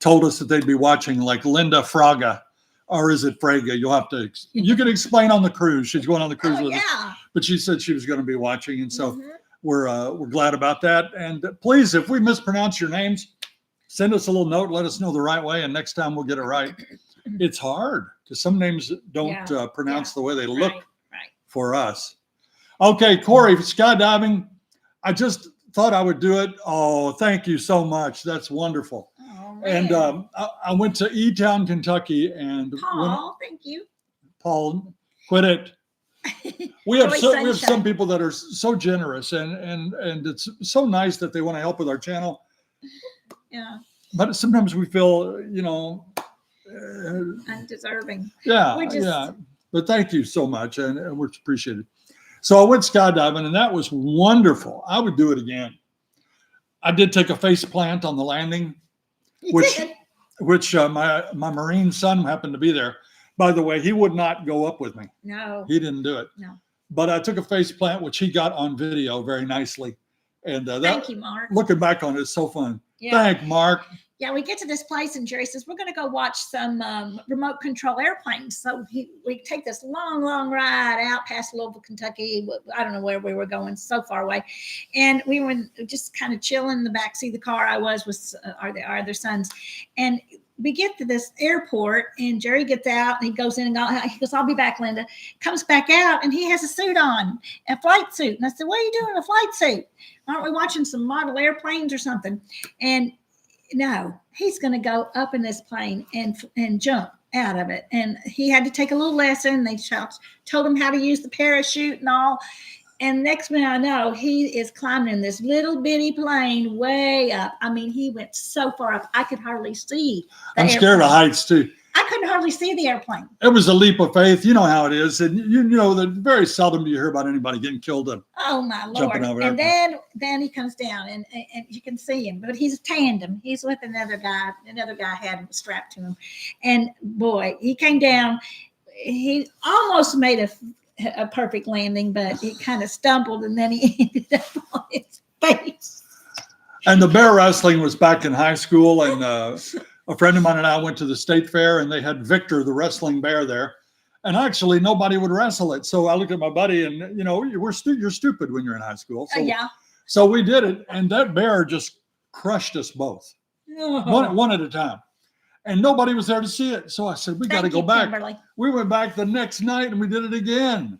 told us that they'd be watching like Linda Fraga. Or is it Fraga? You can explain on the cruise. She's going on the cruise with us. Yeah. But she said she was going to be watching. And so Mhm. we're glad about that. And please, if we mispronounce your names, send us a little note. Let us know the right way. And next time we'll get it right. It's hard because some names don't pronounce the way they look Right. for us. Okay, Corey, skydiving. I just thought I would do it. Oh, thank you so much. That's wonderful. Oh, And man. I went to E-Town, Kentucky, and Paul, thank you. Paul, quit it. We have Joy some Sunshine. people that are so generous, and it's so nice that they want to help with our channel. Yeah, But sometimes we feel, undeserving. yeah, We're just- yeah. But thank you so much, and we're appreciated. So I went skydiving, and that was wonderful. I would do it again. I did take a face plant on the landing, You Which- did. which my Marine son happened to be there. By the way, he would not go up with me. No. He didn't do it. No. But I took a face plant, which he got on video very nicely. And Thank you, Mark. looking back on it, it's so fun. Yeah. Thank Mark. Yeah, we get to this place and Jerry says, we're going to go watch some remote control airplanes. So we take this long, long ride out past Louisville, Kentucky. I don't know where we were going, so far away. And we were just kind of chilling in the backseat of the car. I was with our other sons. And we get to this airport and Jerry gets out and he goes in and he goes, I'll be back, Linda. Comes back out and he has a suit on, a flight suit. And I said, what are you doing in a flight suit? Aren't we watching some model airplanes or something? And no, he's going to go up in this plane and jump out of it. And he had to take a little lesson. They told him how to use the parachute and all. And next minute I know, he is climbing in this little bitty plane way up. I mean, he went so far up, I could hardly see the I'm scared of heights too. I couldn't hardly see the airplane. It was a leap of faith. You know how it is. And you know that very seldom do you hear about anybody getting killed. Oh my Lord. Jumping over And then he comes down and you can see him, but he's a tandem. He's with another guy. Another guy had him strapped to him. And boy, he came down. He almost made a perfect landing, but he kind of stumbled and then he ended up on his face. And the bear wrestling was back in high school. And a friend of mine and I went to the state fair and they had Victor, the wrestling bear there. And actually nobody would wrestle it. So I looked at my buddy and, you know, you're stupid when you're in high school. So, Yeah. So we did it. And that bear just crushed us both, one at a time. And nobody was there to see it. So I said, we got to go back. Kimberly. We went back the next night and we did it again.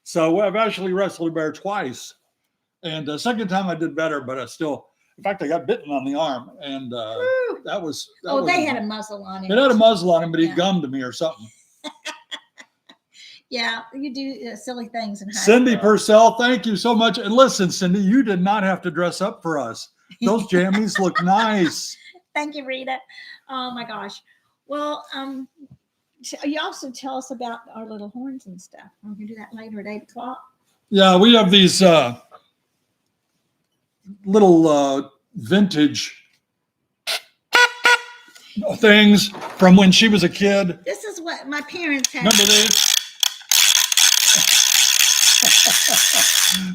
So I've actually wrestled a bear twice. And the second time I did better, but I still, in fact, I got bitten on the arm. And that was. They had a muzzle on him. It had a muzzle on him, but he Yeah. gummed me or something. Yeah, you do silly things in high Cindy school. Purcell, thank you so much. And listen, Cindy, you did not have to dress up for us. Those jammies look nice. Thank you, Rita. Oh my gosh. Well, you also tell us about our little horns and stuff. We're gonna do that later at 8:00. Yeah, we have these little vintage things from when she was a kid. This is what my parents had. Remember these?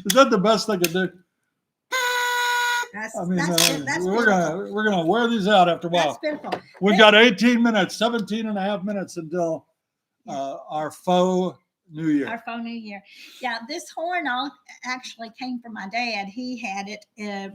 Is that the best I could do? That's, I mean, that's we're gonna wear these out after a while. That's beautiful. We've got 18 minutes, 17 and a half minutes until our faux New Year. Our phone New Year. Yeah, this horn actually came from my dad. He had it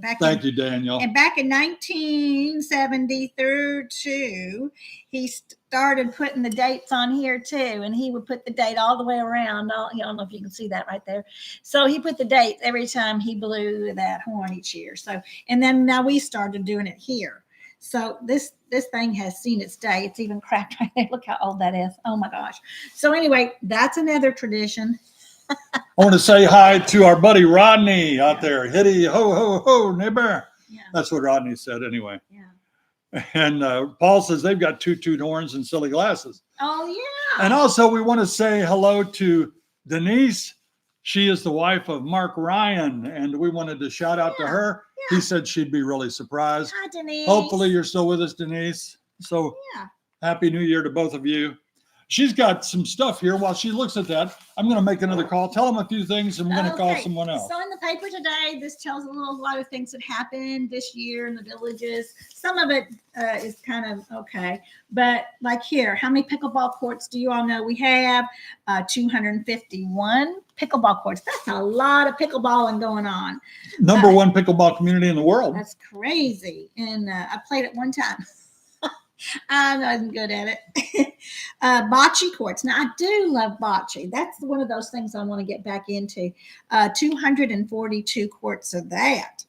back. Thank you, Daniel. And back in 1972, he started putting the dates on here too. And he would put the date all the way around. I don't know if you can see that right there. So he put the date every time he blew that horn each year. So, and then now we started doing it here. So this thing has seen its day. It's even cracked right there. Look how old that is. Oh my gosh. So anyway, that's another tradition. I want to say hi to our buddy Rodney out there. Hitty ho ho ho neighbor. Yeah. That's what Rodney said anyway. Yeah. And Paul says they've got two horns and silly glasses. Oh yeah. And also we want to say hello to Denise. She is the wife of Mark Ryan, and we wanted to shout out to her. Yeah. He said she'd be really surprised. Hi, Denise. Hopefully you're still with us, Denise. So Yeah. Happy New Year to both of you. She's got some stuff here. While she looks at that, I'm going to make another call. Tell them a few things, and we're going to call Okay. someone else. So in the paper today, this tells a lot of things that happened this year in the villages. Some of it is kind of okay, but like here, how many pickleball courts do you all know we have? 251 pickleball courts. That's a lot of pickleballing going on. Number one pickleball community in the world. That's crazy. And I played it one time. I wasn't good at it. Bocce courts. Now, I do love bocce. That's one of those things I want to get back into. 242 courts of that.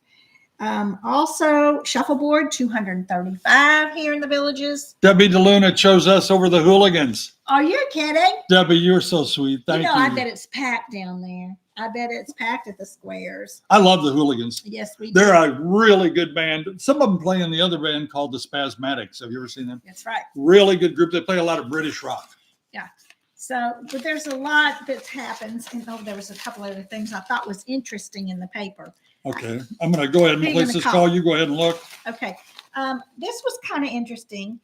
Also, shuffleboard, 235 here in the villages. Debbie DeLuna chose us over the hooligans. Are you kidding? Debbie, you're so sweet. Thank you. I bet it's packed down there. I bet it's packed at the squares. I love the hooligans. Yes, we do. They're a really good band. Some of them play in the other band called the Spasmatics. Have you ever seen them? That's right. Really good group. They play a lot of British rock. Yeah. So, but there's a lot that happens. And there was a couple other things I thought was interesting in the paper. Okay. I'm going to go ahead and Being place in the this call. call. You go ahead and look. Okay. This was kind of interesting.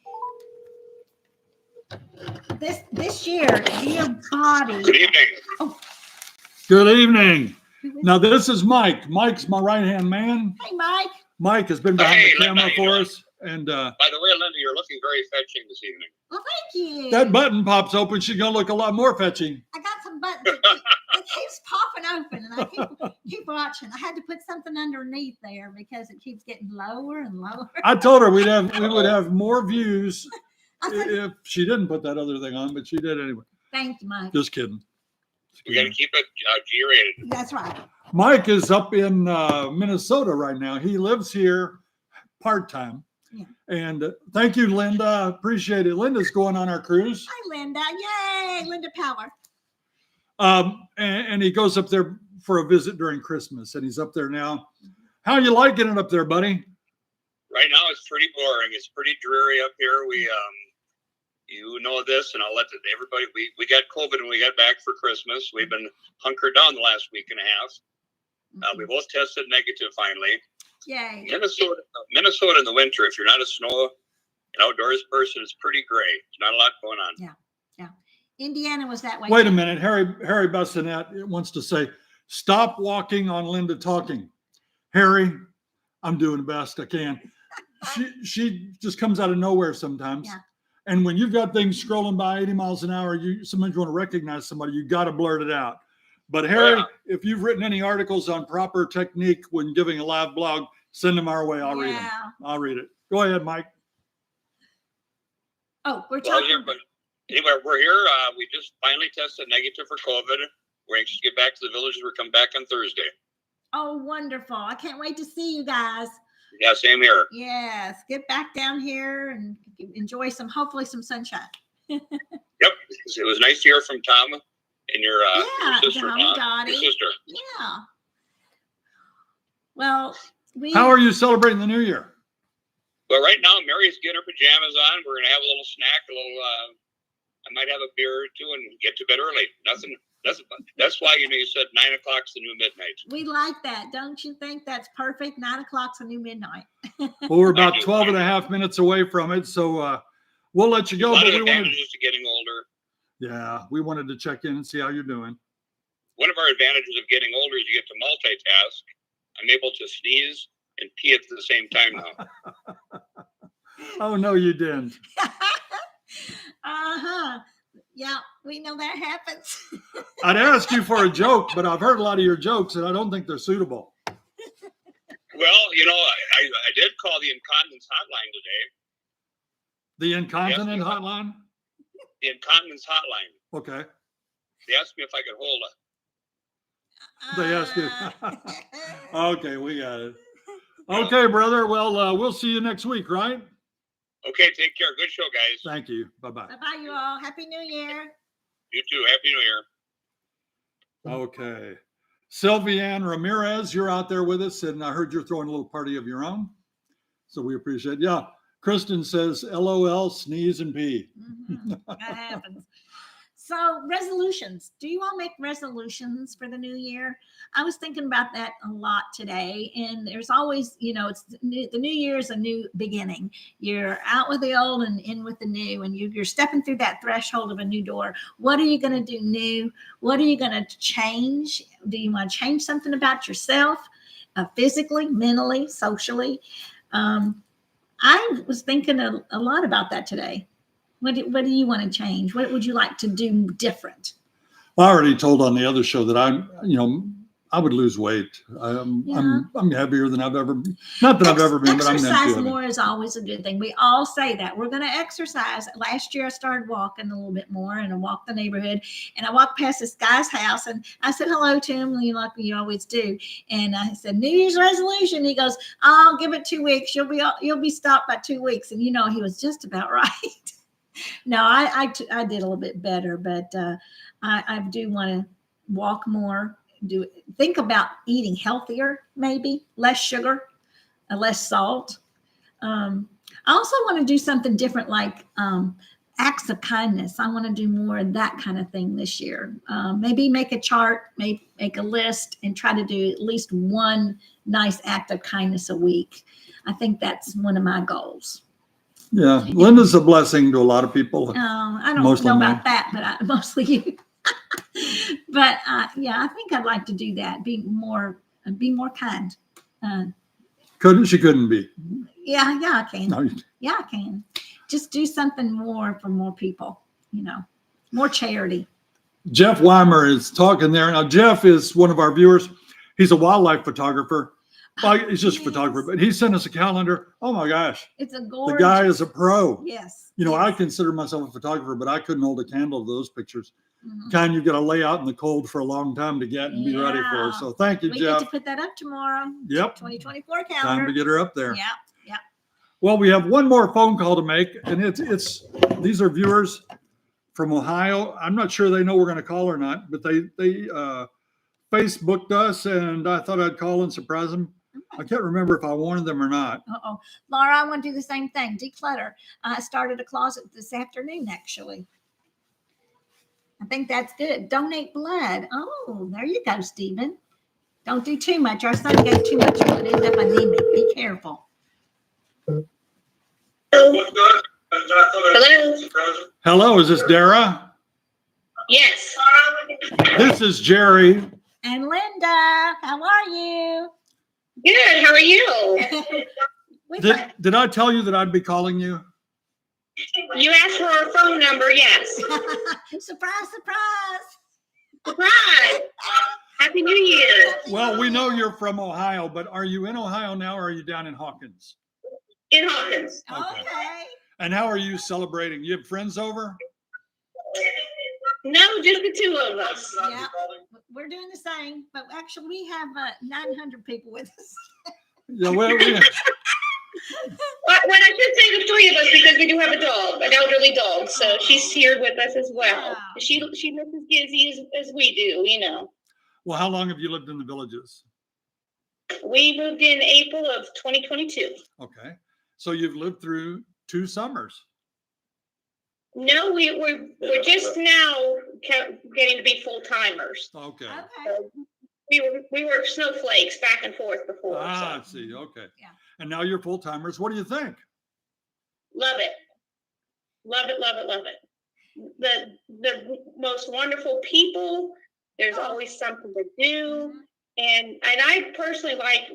this year, dear body. Good evening. Good evening. Who is- Now this is Mike. Mike's my right-hand man. Hey, Mike. Mike has been behind Hey, the Linda, camera how you for doing? us. And By the way, Linda, you're looking very fetching this evening. Well, thank you. that button pops open, she's gonna look a lot more fetching. I got some buttons. It keeps popping open, and I keep watching. I had to put something underneath there because it keeps getting lower and lower. I told her we would have more views I said, if she didn't put that other thing on, but she did anyway. thank you, Mike. Just kidding. We got to keep it G-rated. That's right. Mike is up in Minnesota right now. He lives here part-time. Yeah. And thank you, Linda. Appreciate it. Linda's going on our cruise. Hi, Linda. Yay, Linda Power. And he goes up there for a visit during Christmas, and he's up there now. How you liking it up there, buddy? Right now, it's pretty boring. It's pretty dreary up here. We, you know this, and I'll let everybody. We got COVID when we got back for Christmas. We've been hunkered down the last week and a half. We both tested negative finally. Yay. Minnesota in the winter, if you're not a snow and outdoors person, it's pretty gray. There's not a lot going on. Yeah. Indiana was that way. Wait too. a minute. Harry Bassinet wants to say, stop walking on Linda talking. Harry, I'm doing the best I can. She just comes out of nowhere sometimes. Yeah. And when you've got things scrolling by 80 miles an hour, sometimes you want to recognize somebody, you got to blurt it out. But Harry, if you've written any articles on proper technique when giving a live blog, send them our way. I'll read them. Yeah. I'll read it. Go ahead, Mike. Oh, we're Well, talking. but anyway, we're here. We just finally tested negative for COVID. We're anxious to get back to the villages. We're coming back on Thursday. Oh, wonderful. I can't wait to see you guys. Yeah, same here. Yes. Get back down here and enjoy hopefully some sunshine. Yep. It was nice to hear from Tom and your sister. Tommy, Dottie. Your sister. Yeah. Well, How are you celebrating the new year? Well, right now, Mary's getting her pajamas on. We're going to have a little snack, I might have a beer or two and get to bed early. Nothing. That's why you said 9 o'clock's the new midnight. we like that. Don't you think that's perfect? 9 o'clock's a new midnight. Well, we're about 12 and a half minutes away from it. So we'll let you go. A lot But of we wanted, advantages to getting older. yeah, we wanted to check in and see how you're doing. One of our advantages of getting older is you get to multitask. I'm able to sneeze and pee at the same time now. Oh, no, you didn't. Uh-huh. Yeah, we know that happens. I'd ask you for a joke, but I've heard a lot of your jokes and I don't think they're suitable. Well, I did call the incontinence hotline today. The incontinent Yes, hotline? The incontinence hotline. Okay. They asked me if I could hold it. They asked you. Okay, we got it. Okay, brother. Well, we'll see you next week, right? Okay, take care. Good show, guys. Thank you. Bye-bye. Bye-bye, you all. Happy New Year. You too. Happy New Year. Okay. Sylvianne Ramirez, you're out there with us, and I heard you're throwing a little party of your own. So we appreciate it. Yeah. Kristen says, LOL, sneeze and pee. That happens. So resolutions. Do you all make resolutions for the new year? I was thinking about that a lot today. And there's always, it's the new year is a new beginning. You're out with the old and in with the new, and you're stepping through that threshold of a new door. What are you going to do new? What are you going to change? Do you want to change something about yourself, physically, mentally, socially? I was thinking a lot about that today. What do you want to change? What would you like to do different? I already told on the other show that I would lose weight. I'm heavier than I've ever been. Not that I've ever been, but I'm exercise not more is always a good thing. We all say that we're going to exercise. Last year I started walking a little bit more, and I walked the neighborhood, and I walked past this guy's house, and I said hello to him, like you always do. And I said, New Year's resolution. He goes, I'll give it 2 weeks. You'll be stopped by 2 weeks. And he was just about right. No, I did a little bit better, but I do want to walk more. Think about eating healthier, maybe less sugar, less salt. I also want to do something different, like acts of kindness. I want to do more of that kind of thing this year. Maybe make a chart, maybe make a list, and try to do at least one nice act of kindness a week. I think that's one of my goals. Yeah, Linda's a blessing to a lot of people. I don't Mostly know me. about that, but mostly you. But yeah, I think I'd like to do that. Be more kind. She couldn't be. Yeah, I can. No, Yeah, I can. Just do something more for more people. More charity. Jeff Weimer is talking there. Now, Jeff is one of our viewers. He's a wildlife photographer. Well, he's just a photographer, but he sent us a calendar. Oh my gosh. It's a The gorgeous. guy is a pro. Yes. I yes. consider myself a photographer, but I couldn't hold a candle to those pictures. Mhm. Kind you've got to lay out in the cold for a long time to get and be ready for. Yeah. So thank you, We Jeff. get to put that up tomorrow. Yep. 2024 Time calendar. to get her up there. Yeah. Well, we have one more phone call to make, and it's these are viewers from Ohio. I'm not sure they know we're going to call or not, but they Facebooked us, and I thought I'd call and surprise them. I can't remember if I warned them or not. Uh-oh. Laura, I want to do the same thing. Declutter. I started a closet this afternoon, actually. I think that's good. Donate blood. Oh, there you go, Stephen. Don't do too much. Our son gave too much and would end up anemic. Be careful. Hello. Hello, is this Dara? Yes. This is Jerry. And Linda, how are you? Good. How are you? Did I tell you that I'd be calling you? You asked for our phone number. Yes. Surprise, surprise. Surprise. Happy New Year. Well, we know you're from Ohio, but are you in Ohio now or are you down in Hawkins? In Hawkins. Okay. And how are you celebrating? You have friends over? No, just the two of us. Yeah, we're doing the same, but actually we have 900 people with us. Yeah, well, Well, I should say the three of us because we do have a dog, an elderly dog. So she's here with us as well. Wow. She lives as busy as we do, Well, how long have you lived in the Villages? We moved in April of 2022. Okay. So you've lived through 2 summers. No, we're just now getting to be full timers. Okay. Okay. We were snowflakes back and forth before. I So. see. Okay. Yeah. And now you're full timers. What do you think? Love it. Love it, love it, love it. The most wonderful people. There's always something to do. And I personally like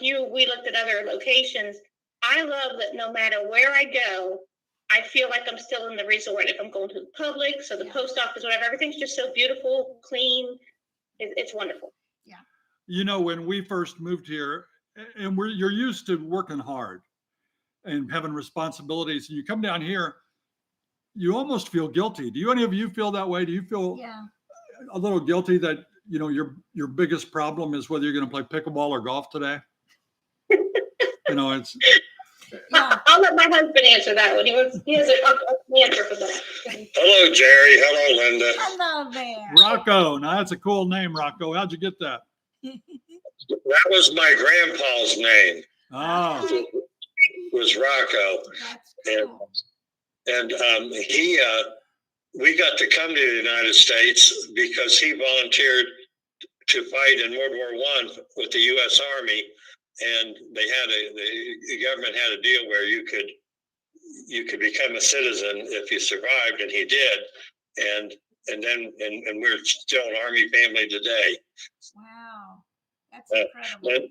you, we looked at other locations. I love that no matter where I go, I feel like I'm still in the resort. If I'm going to the Publix or the post office, whatever, everything's just so beautiful, clean. It's wonderful. When we first moved here, and you're used to working hard and having responsibilities, and you come down here, you almost feel guilty. Do any of you feel that way? Do you feel a little guilty that your biggest problem is whether you're going to play pickleball or golf today? It's. I'll let my husband answer that one. He has an answer for that. Hello, Jerry. Hello, Linda. Hello there. Rocco. Now that's a cool name, Rocco. How'd you get that? That was my grandpa's name. Oh, Was Rocco. That's cool. And we got to come to the United States because he volunteered to fight in World War I with the U.S. Army, and the government had a deal where you could become a citizen if you survived, and he did, and we're still an Army family today. Wow. That's incredible.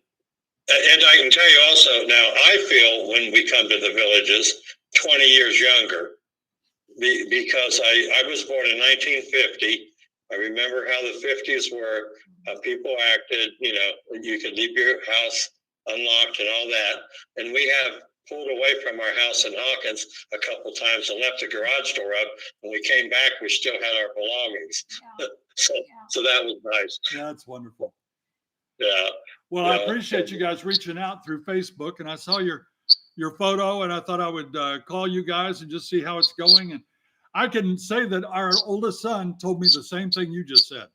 And I can tell you also now, I feel when we come to the Villages 20 years younger, because I was born in 1950. I remember how the 50s were, how people acted, you could leave your house unlocked and all that. And we have pulled away from our house in Hawkins a couple times and left the garage door up. When we came back, we still had our belongings. Yeah. So that was nice. that's wonderful. Yeah. Well, I appreciate you guys reaching out through Facebook, and I saw your photo, and I thought I would call you guys and just see how it's going. And I can say that our oldest son told me the same thing you just said.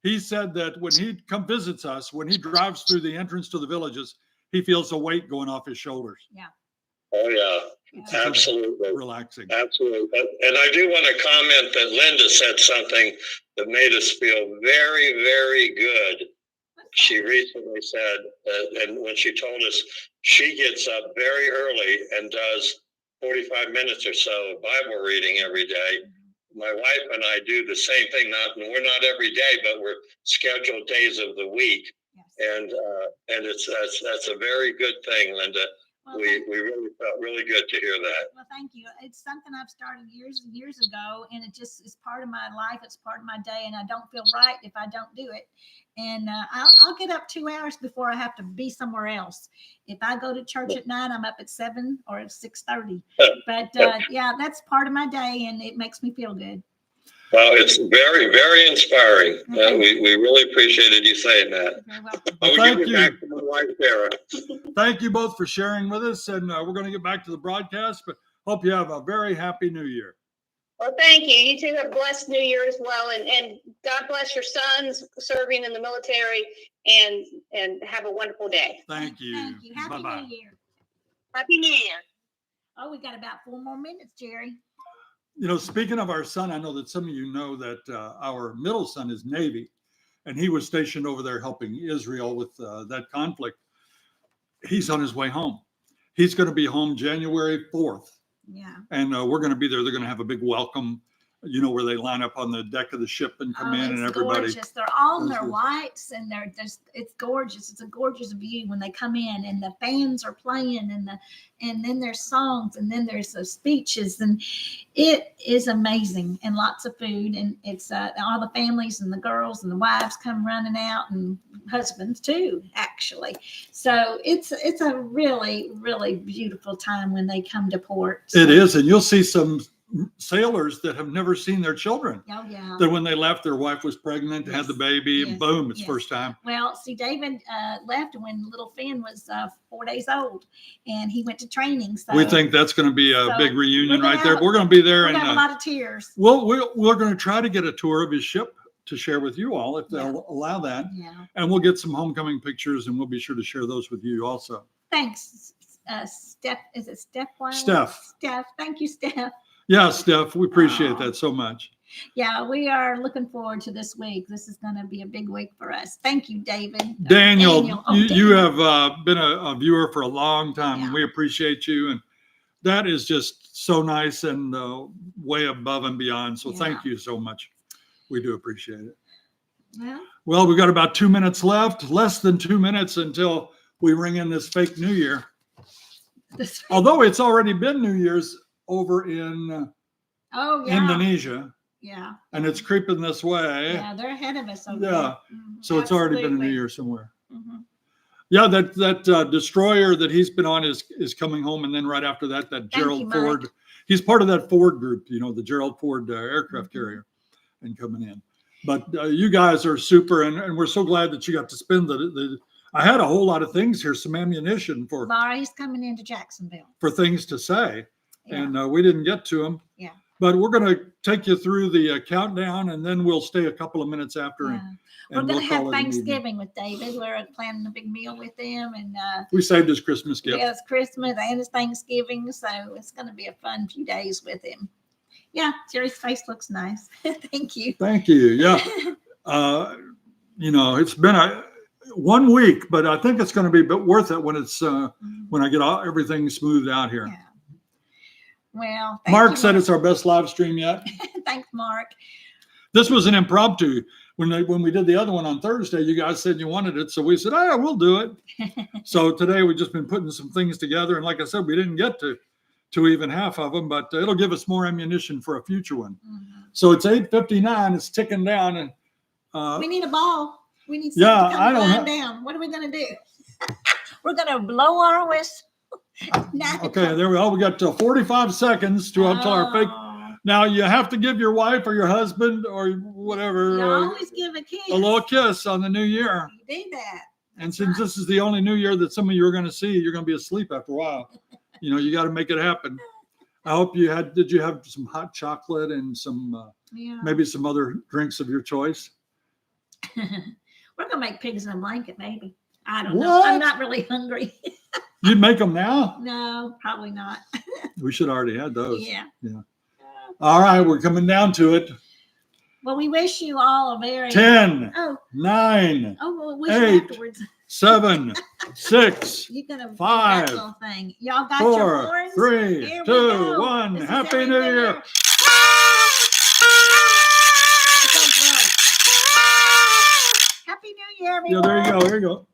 He said that when he visits us, when he drives through the entrance to the Villages, he feels a weight going off his shoulders. Yeah. Oh, yeah. Yeah. Absolutely. Relaxing. Absolutely. And I do want to comment that Linda said something that made us feel very, very good. She recently said, and when she told us, she gets up very early and does 45 minutes or so of Bible reading every day. My wife and I do the same thing. We're not every day, but we're scheduled days of the week, Yes. and that's a very good thing, Linda. Well, We really felt really good to hear that. Well, thank you. It's something I've started years and years ago, and it just is part of my life. It's part of my day, and I don't feel right if I don't do it. And I'll get up 2 hours before I have to be somewhere else. If I go to church at 9, I'm up at 7 or at 6:30. But yeah, that's part of my day, and it makes me feel good. Well, it's very, very inspiring. We really appreciated you saying that. You're welcome. I will Thank give it you. back to my wife, Sarah. Thank you both for sharing with us, and we're going to get back to the broadcast, but hope you have a very happy new year. Well, thank you. You two have a blessed New Year as well, and God bless your sons serving in the military, and have a wonderful day. Thank you. Thank you. Happy Bye-bye. New Year. Happy New Year. Oh, we got about 4 more minutes, Jerry. You know, speaking of our son, I know that some of you know that our middle son is Navy, and he was stationed over there helping Israel with that conflict. He's on his way home. He's going to be home January 4th, Yeah. and we're going to be there. They're going to have a big welcome, you know, where they line up on the deck of the ship and come in, and It's everybody. gorgeous. They're all in This their is- whites, and they're just, it's gorgeous. It's a gorgeous view when they come in, and the fans are playing, and then there's songs, and then there's the speeches, and it is amazing, and lots of food, and it's all the families and the girls and the wives come running out, and husbands too, actually. So it's a really, really beautiful time when they come to port. It is, and you'll see some sailors that have never seen their children. Oh yeah. That when they left, their wife was pregnant, had the baby, and Yes. boom, it's Yes. first time. Well, see, David left when little Finn was 4 days old, and he went to training. So We think that's going to be a So big reunion we're gonna right there. have- But we're going to be there, we're and gonna have a lot of tears. we're going to try to get a tour of his ship to share with you all if they'll allow that, Yeah. and we'll get some homecoming pictures, and we'll be sure to share those with you also. Thanks, Steph. Is it Steph? Wiley? Steph, Steph. Thank you, Steph. yeah, Steph, we appreciate Aw. that so much. Yeah, we are looking forward to this week. This is going to be a big week for us. Thank you, David. Daniel, Oh, you Daniel. have been a viewer for a long time, and Yeah. we appreciate you, and that is just so nice and way above and beyond. So thank you so much. We do appreciate it. Well, we've got about 2 minutes left, less than 2 minutes until we ring in this fake New Year. This- Although it's already been New Year's over in oh yeah. Indonesia, Yeah. and it's creeping this way. Yeah, they're ahead of us. Over Yeah. there. Mhm. So it's already been a New Absolutely. Year somewhere. Mhm. Yeah, that destroyer that he's been on is coming home, and then right after that, that Thank Gerald you, Mike. Ford. He's part of that Ford group, you know, the Gerald Ford aircraft Mhm. carrier, and coming in. But you guys are super, and we're so glad that you got to spend the. I had a whole lot of things here, some ammunition for Laurie's coming into Jacksonville. things to say, Yeah. and we didn't get to them. Yeah. But we're going to take you through the countdown, and then we'll stay a couple of minutes after. Yeah. We're And going to we'll call have it an evening. Thanksgiving with David. We're planning a big meal with him, and We saved his Christmas gift. yeah, it's Christmas and it's Thanksgiving, so it's going to be a fun few days with him. Yeah, Jerry's face looks nice. Thank you. Thank you. Yeah. You know, it's been 1 week, but I think it's going to be worth it when it's when I get everything smoothed out here. Yeah. Well, thank Mark you, said it's our best live stream yet. Thanks, Mark. This was an impromptu. When we did the other one on Thursday, you guys said you wanted it, so we said, "Oh, yeah, we'll do it." So today we've just been putting some things together, and like I said, we didn't get to even half of them, but it'll give us more ammunition for a future one. Mhm. So it's 8:59. It's ticking down, and We need a ball. We need Yeah, something to I come don't flying have- down. What are we going to do? We're going to blow our whistle. okay, there we go. We got 45 seconds to until our fake. Oh, Now you have to give your wife or your husband or whatever you always give a kiss. a little kiss on the new year. You do that. And since this is the only new year that some of you are going to see, you're going to be asleep after a while. You know, you got to make it happen. I hope you had. Did you have some hot chocolate and some Yeah. maybe some other drinks of your choice? We're going to make pigs in a blanket, maybe. I don't know. What? I'm not really hungry. You'd make them now? No, probably not. We should already had those. Yeah. All right, we're coming down to it. Well, we wish you all a very 10, Oh, 9, oh, well, wish 8, afterwards. 7, 6, You're gonna do 5, that little thing. Y'all got your 4, horns? 3, Here we 2, go. 1. This is Happy Harry New Miller. Year. It's on blow. Happy New Year, Yeah, everyone. there you go. There you go.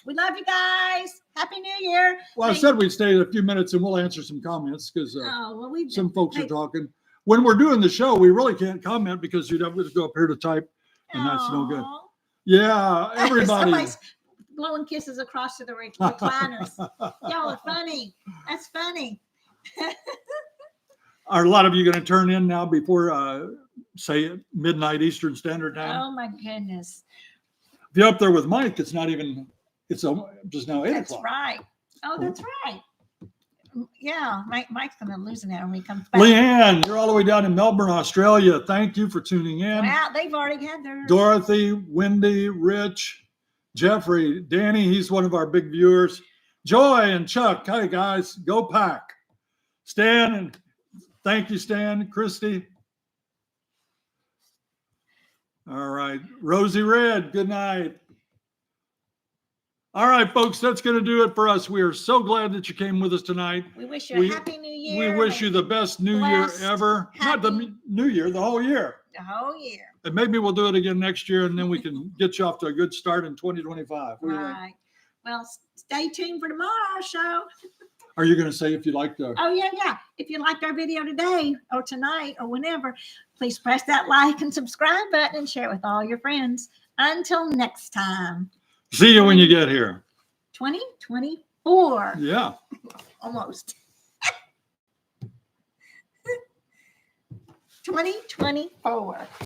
We love you guys. Happy New Year. Well, I said we'd stay a few minutes and we'll answer some comments because Oh, well, we some folks are hey. talking. When we're doing the show, we really can't comment because you'd have to go up here to type, and that's no good. Aw. Yeah, everybody. Somebody's blowing kisses across to the recliners. Y'all are funny. That's funny. Are a lot of you going to turn in now before, say, midnight Eastern Standard Time? Oh my goodness. If you're up there with Mike, it's not even. It's just now 8 That's o'clock. right. Oh, that's right. Yeah, Mike's gonna lose an hour when he comes back. Leanne, you're all the way down in Melbourne, Australia. Thank you for tuning in. Wow, they've already had their Dorothy, Wendy, Rich, Jeffrey, Danny, he's one of our big viewers. Joy and Chuck, hey guys, go Pack. Stan, and thank you, Stan. Christy. All right. Rosie Red, good night. All right, folks, that's going to do it for us. We are so glad that you came with us tonight. We wish you a happy new year. We wish you the best new blessed, year ever. Not the happy- new year, the whole year. the whole year. And maybe we'll do it again next year, and then we can get you off to a good start in 2025. What do you think? Right. Well, stay tuned for tomorrow's show. Are you going to say if you like the? Oh, yeah. If you liked our video today or tonight or whenever, please press that like and subscribe button and share it with all your friends. Until next time. See you when you get here. 2024. Yeah. Almost. 2024.